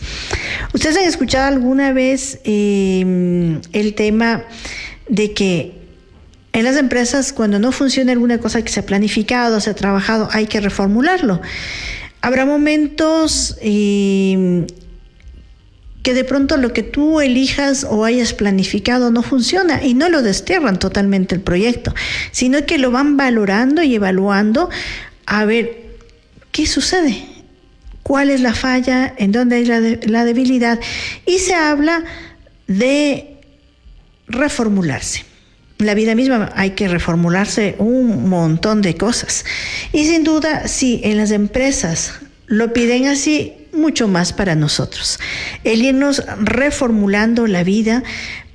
S2: ¿Ustedes han escuchado alguna vez el tema de que en las empresas, cuando no funciona alguna cosa que se ha planificado, se ha trabajado, hay que reformularlo? Habrá momentos que de pronto lo que tú elijas o hayas planificado no funciona y no lo destierran totalmente el proyecto, sino que lo van valorando y evaluando a ver qué sucede, cuál es la falla, en dónde hay la debilidad, y se habla de reformularse. En la vida misma hay que reformularse un montón de cosas. Y sin duda, si en las empresas lo piden así, mucho más para nosotros. El irnos reformulando la vida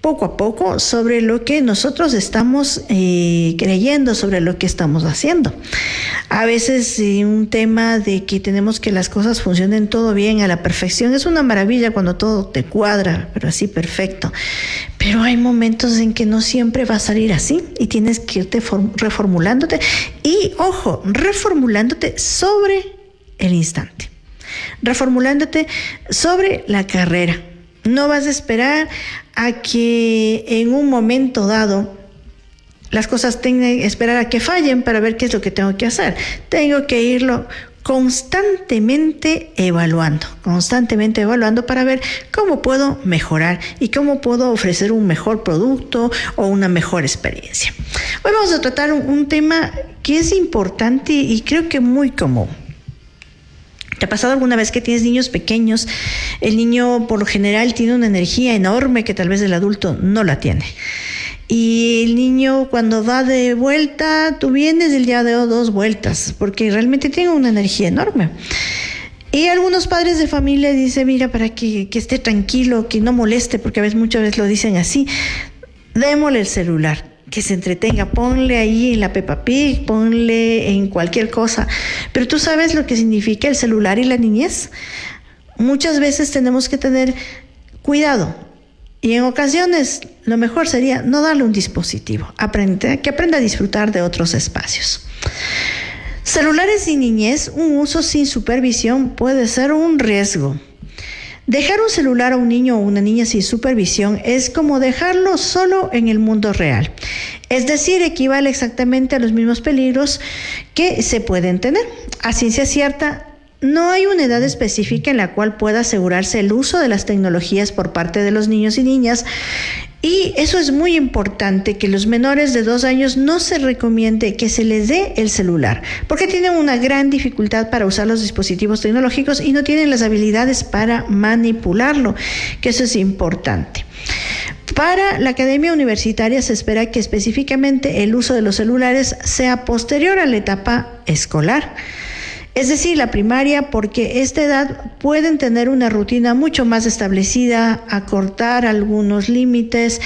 S2: poco a poco sobre lo que nosotros estamos creyendo, sobre lo que estamos haciendo. A veces un tema de que tenemos que las cosas funcionen todo bien, a la perfección, es una maravilla cuando todo te cuadra, pero así perfecto. Pero hay momentos en que no siempre va a salir así y tienes que irte reformulándote. Y ojo, reformulándote sobre el instante. Reformulándote sobre la carrera. No vas a esperar a que en un momento dado las cosas tengan que esperar a que fallen para ver qué es lo que tengo que hacer. Tengo que irlo constantemente evaluando para ver cómo puedo mejorar y cómo puedo ofrecer un mejor producto o una mejor experiencia. Hoy vamos a tratar un tema que es importante y creo que muy común. ¿Te ha pasado alguna vez que tienes niños pequeños? El niño por lo general tiene una energía enorme que tal vez el adulto no la tiene. Y el niño cuando va de vuelta, tú vienes y él ya dio 2 vueltas, porque realmente tiene una energía enorme. Y algunos padres de familia dicen, mira, para que esté tranquilo, que no moleste, porque muchas veces lo dicen así, démosle el celular, que se entretenga, ponle ahí en la Peppa Pig, ponle en cualquier cosa. Pero tú sabes lo que significa el celular y la niñez. Muchas veces tenemos que tener cuidado. Y en ocasiones lo mejor sería no darle un dispositivo, que aprenda a disfrutar de otros espacios. Celulares y niñez, un uso sin supervisión puede ser un riesgo. Dejar un celular a un niño o una niña sin supervisión es como dejarlo solo en el mundo real. Es decir, equivale exactamente a los mismos peligros que se pueden tener. A ciencia cierta, No hay una edad específica en la cual pueda asegurarse el uso de las tecnologías por parte de los niños y niñas. Y eso es muy importante, que los menores de 2 años no se recomiende que se les dé el celular, porque tienen una gran dificultad para usar los dispositivos tecnológicos y no tienen las habilidades para manipularlo, que eso es importante. Para la academia universitaria se espera que específicamente el uso de los celulares sea posterior a la etapa escolar. Es decir, la primaria, porque esta edad pueden tener una rutina mucho más establecida, acortar algunos límites,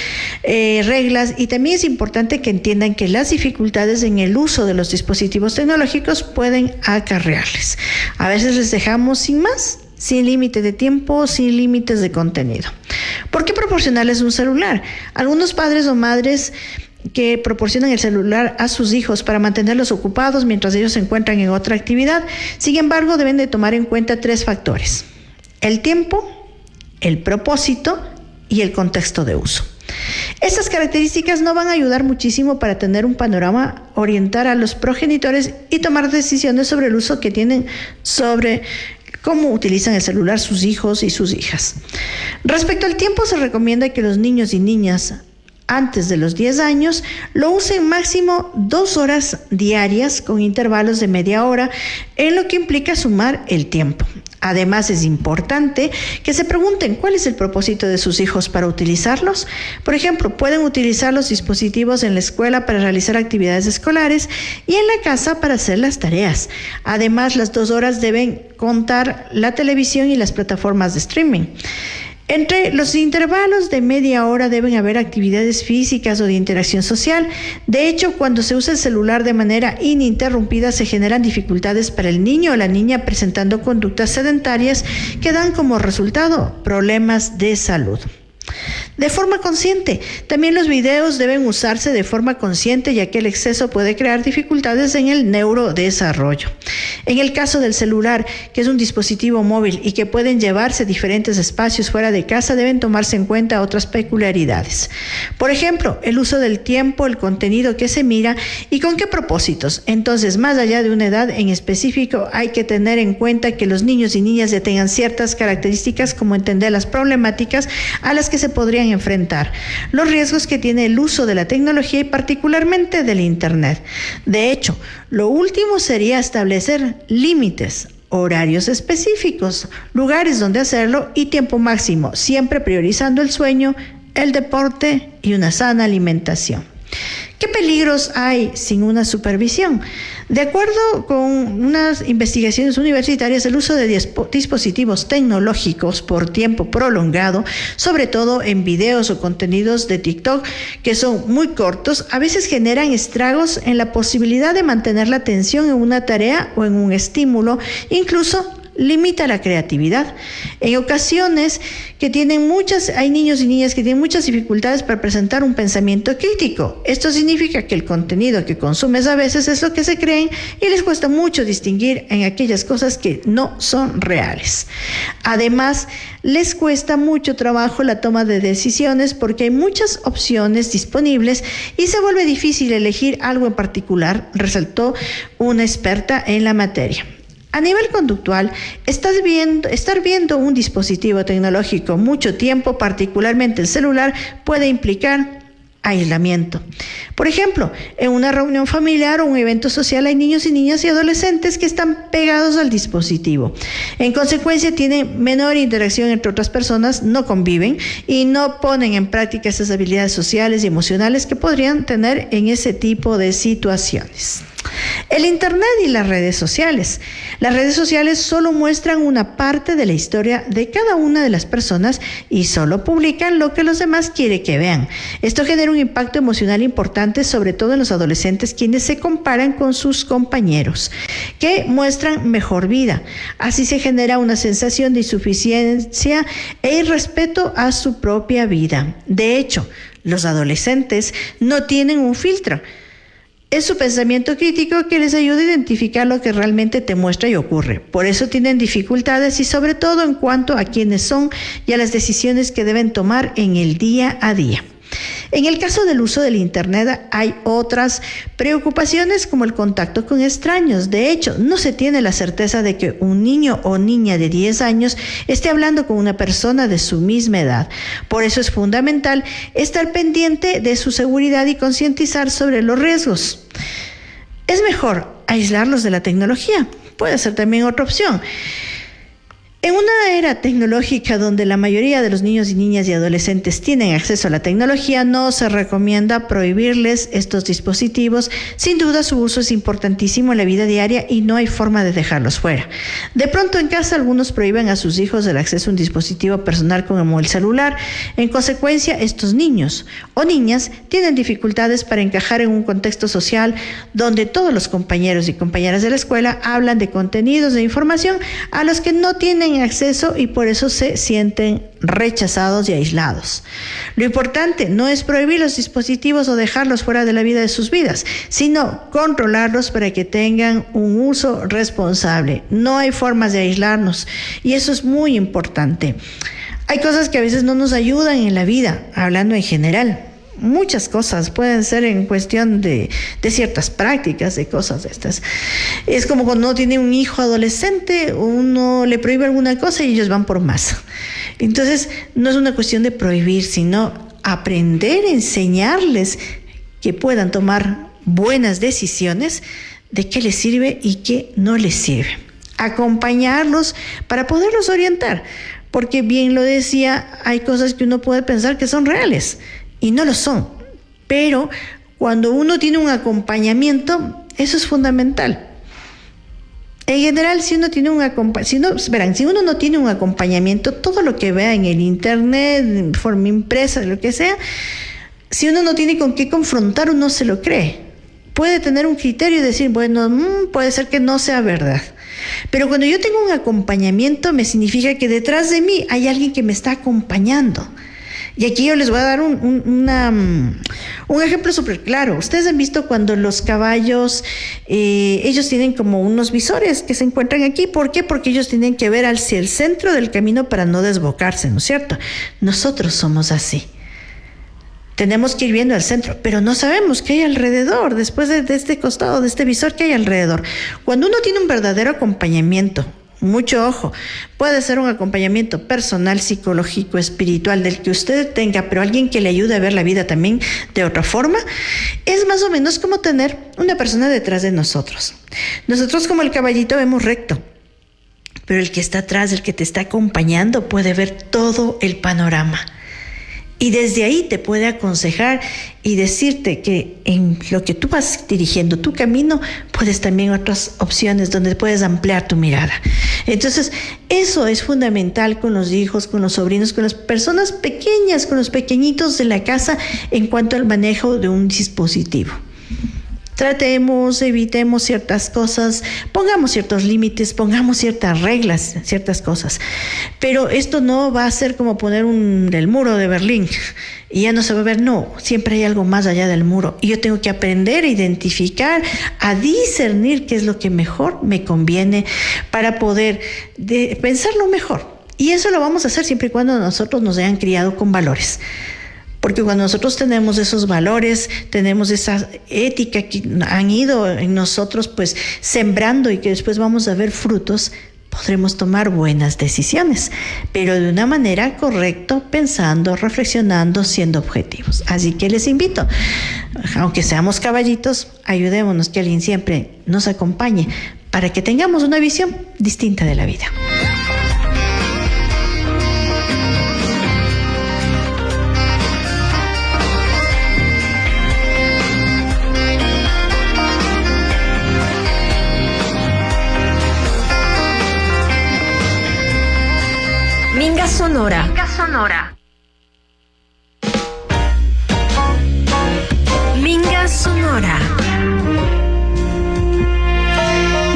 S2: reglas, y también es importante que entiendan que las dificultades en el uso de los dispositivos tecnológicos pueden acarrearles. A veces les dejamos sin más, sin límite de tiempo, sin límites de contenido. ¿Por qué proporcionarles un celular? Algunos padres o madres que proporcionan el celular a sus hijos para mantenerlos ocupados mientras ellos se encuentran en otra actividad. Sin embargo, deben de tomar en cuenta 3 factores: el tiempo, el propósito y el contexto de uso. Estas características no van a ayudar muchísimo para tener un panorama, orientar a los progenitores y tomar decisiones sobre el uso que tienen, sobre cómo utilizan el celular sus hijos y sus hijas. Respecto al tiempo, se recomienda que los niños y niñas antes de los 10 años lo usen máximo 2 horas diarias con intervalos de media hora, en lo que implica sumar el tiempo. Además, es importante que se pregunten cuál es el propósito de sus hijos para utilizarlos. Por ejemplo, pueden utilizar los dispositivos en la escuela para realizar actividades escolares y en la casa para hacer las tareas. Además, las 2 horas deben contar la televisión y las plataformas de streaming. Entre los intervalos de media hora deben haber actividades físicas o de interacción social. De hecho, cuando se usa el celular de manera ininterrumpida, se generan dificultades para el niño o la niña, presentando conductas sedentarias que dan como resultado problemas de salud. De forma consciente, también los videos deben usarse de forma consciente, ya que el exceso puede crear dificultades en el neurodesarrollo. En el caso del celular, que es un dispositivo móvil y que pueden llevarse a diferentes espacios fuera de casa, deben tomarse en cuenta otras peculiaridades. Por ejemplo, el uso del tiempo, el contenido que se mira y con qué propósitos. Entonces, más allá de una edad en específico, hay que tener en cuenta que los niños y niñas ya tengan ciertas características, como entender las problemáticas a las que se podrían enfrentar, los riesgos que tiene el uso de la tecnología y particularmente del Internet. De hecho, lo último sería establecer límites, horarios específicos, lugares donde hacerlo y tiempo máximo, siempre priorizando el sueño, el deporte y una sana alimentación. ¿Qué peligros hay sin una supervisión? De acuerdo con unas investigaciones universitarias, el uso de dispositivos tecnológicos por tiempo prolongado, sobre todo en videos o contenidos de TikTok que son muy cortos, a veces generan estragos en la posibilidad de mantener la atención en una tarea o en un estímulo, incluso limita la creatividad. En ocasiones hay niños y niñas que tienen muchas dificultades para presentar un pensamiento crítico. Esto significa que el contenido que consumes a veces es lo que se creen y les cuesta mucho distinguir en aquellas cosas que no son reales. Además, les cuesta mucho trabajo la toma de decisiones porque hay muchas opciones disponibles y se vuelve difícil elegir algo en particular, resaltó una experta en la materia. A nivel conductual, estar viendo un dispositivo tecnológico mucho tiempo, particularmente el celular, puede implicar aislamiento. Por ejemplo, en una reunión familiar o un evento social hay niños y niñas y adolescentes que están pegados al dispositivo. En consecuencia, tienen menor interacción entre otras personas, no conviven y no ponen en práctica esas habilidades sociales y emocionales que podrían tener en ese tipo de situaciones. El Internet y las redes sociales. Las redes sociales solo muestran una parte de la historia de cada una de las personas y solo publican lo que los demás quieren que vean. Esto genera un impacto emocional importante, sobre todo en los adolescentes, quienes se comparan con sus compañeros, que muestran mejor vida. Así se genera una sensación de insuficiencia e irrespeto a su propia vida. De hecho, los adolescentes no tienen un filtro. Es su pensamiento crítico que les ayuda a identificar lo que realmente te muestra y ocurre. Por eso tienen dificultades y sobre todo en cuanto a quiénes son y a las decisiones que deben tomar en el día a día. En el caso del uso del Internet hay otras preocupaciones como el contacto con extraños. De hecho, no se tiene la certeza de que un niño o niña de 10 años esté hablando con una persona de su misma edad. Por eso es fundamental estar pendiente de su seguridad y concientizar sobre los riesgos. Es mejor aislarlos de la tecnología. Puede ser también otra opción. En una era tecnológica donde la mayoría de los niños y niñas y adolescentes tienen acceso a la tecnología, no se recomienda prohibirles estos dispositivos. Sin duda su uso es importantísimo en la vida diaria y no hay forma de dejarlos fuera. De pronto en casa algunos prohíben a sus hijos el acceso a un dispositivo personal como el celular. En consecuencia, estos niños o niñas tienen dificultades para encajar en un contexto social donde todos los compañeros y compañeras de la escuela hablan de contenidos de información a los que no tienen acceso y por eso se sienten rechazados y aislados. Lo importante no es prohibir los dispositivos o dejarlos fuera de la vida de sus vidas, sino controlarlos para que tengan un uso responsable. No hay formas de aislarnos y eso es muy importante. Hay cosas que a veces no nos ayudan en la vida, hablando en general. Muchas cosas pueden ser en cuestión de ciertas prácticas, de cosas de estas. Es como cuando uno tiene un hijo adolescente, uno le prohíbe alguna cosa y ellos van por más. Entonces, no es una cuestión de prohibir, sino aprender, enseñarles que puedan tomar buenas decisiones de qué les sirve y qué no les sirve. Acompañarlos para poderlos orientar, porque bien lo decía, hay cosas que uno puede pensar que son reales y no lo son, pero cuando uno tiene un acompañamiento, eso es fundamental. En general, si uno no tiene un acompañamiento, todo lo que vea en el internet, en forma impresa, lo que sea, si uno no tiene con qué confrontar, uno se lo cree. Puede tener un criterio y decir, bueno, puede ser que no sea verdad. Pero cuando yo tengo un acompañamiento, me significa que detrás de mí hay alguien que me está acompañando. Y aquí yo les voy a dar un ejemplo súper claro. Ustedes han visto cuando los caballos, ellos tienen como unos visores que se encuentran aquí. ¿Por qué? Porque ellos tienen que ver hacia el centro del camino para no desbocarse, ¿no es cierto? Nosotros somos así. Tenemos que ir viendo al centro, pero no sabemos qué hay alrededor, después de este costado, de este visor, qué hay alrededor. Cuando uno tiene un verdadero acompañamiento, mucho ojo, puede ser un acompañamiento personal, psicológico, espiritual, del que usted tenga, pero alguien que le ayude a ver la vida también de otra forma, es más o menos como tener una persona detrás de nosotros. Nosotros como el caballito vemos recto, pero el que está atrás, el que te está acompañando, puede ver todo el panorama. Y desde ahí te puede aconsejar y decirte que en lo que tú vas dirigiendo tu camino, puedes también otras opciones donde puedes ampliar tu mirada. Entonces, eso es fundamental con los hijos, con los sobrinos, con las personas pequeñas, con los pequeñitos de la casa en cuanto al manejo de un dispositivo. Tratemos, evitemos ciertas cosas, pongamos ciertos límites, pongamos ciertas reglas, ciertas cosas. Pero esto no va a ser como poner el muro de Berlín y ya no se va a ver, no, siempre hay algo más allá del muro. Y yo tengo que aprender a identificar, a discernir qué es lo que mejor me conviene para poder pensarlo mejor. Y eso lo vamos a hacer siempre y cuando nosotros nos hayan criado con valores. Porque cuando nosotros tenemos esos valores, tenemos esa ética que han ido en nosotros pues sembrando y que después vamos a ver frutos, podremos tomar buenas decisiones, pero de una manera correcta, pensando, reflexionando, siendo objetivos. Así que les invito, aunque seamos caballitos, ayudémonos que alguien siempre nos acompañe para que tengamos una visión distinta de la vida.
S1: Minga Sonora.
S5: Minga Sonora.
S1: Minga Sonora.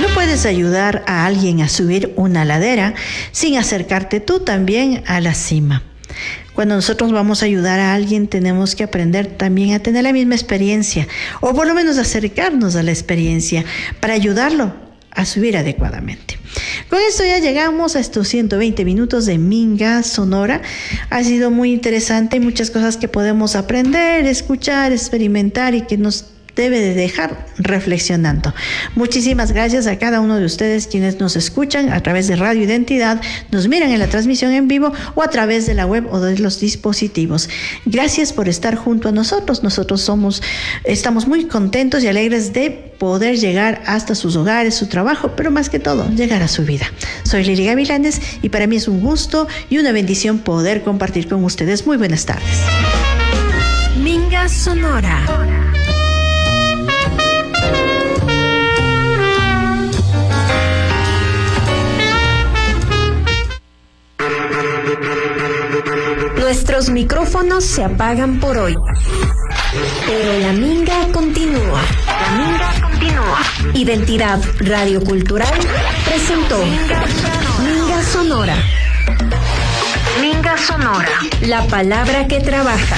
S2: No puedes ayudar a alguien a subir una ladera sin acercarte tú también a la cima. Cuando nosotros vamos a ayudar a alguien, tenemos que aprender también a tener la misma experiencia, o por lo menos acercarnos a la experiencia para ayudarlo a subir adecuadamente. Con esto ya llegamos a estos 120 minutos de Minga Sonora. Ha sido muy interesante, hay muchas cosas que podemos aprender, escuchar, experimentar y que nos debe de dejar reflexionando. Muchísimas gracias a cada uno de ustedes quienes nos escuchan a través de Radio Identidad, nos miran en la transmisión en vivo o a través de la web o de los dispositivos. Gracias por estar junto a nosotros. Nosotros estamos muy contentos y alegres de poder llegar hasta sus hogares, su trabajo, pero más que todo, llegar a su vida. Soy Lili Gavilanes y para mí es un gusto y una bendición poder compartir con ustedes. Muy buenas tardes.
S1: Minga Sonora. Nuestros micrófonos se apagan por hoy, pero la minga continúa. La minga continúa. Identidad Radio Cultural presentó Minga Sonora. Minga Sonora. La palabra que trabaja.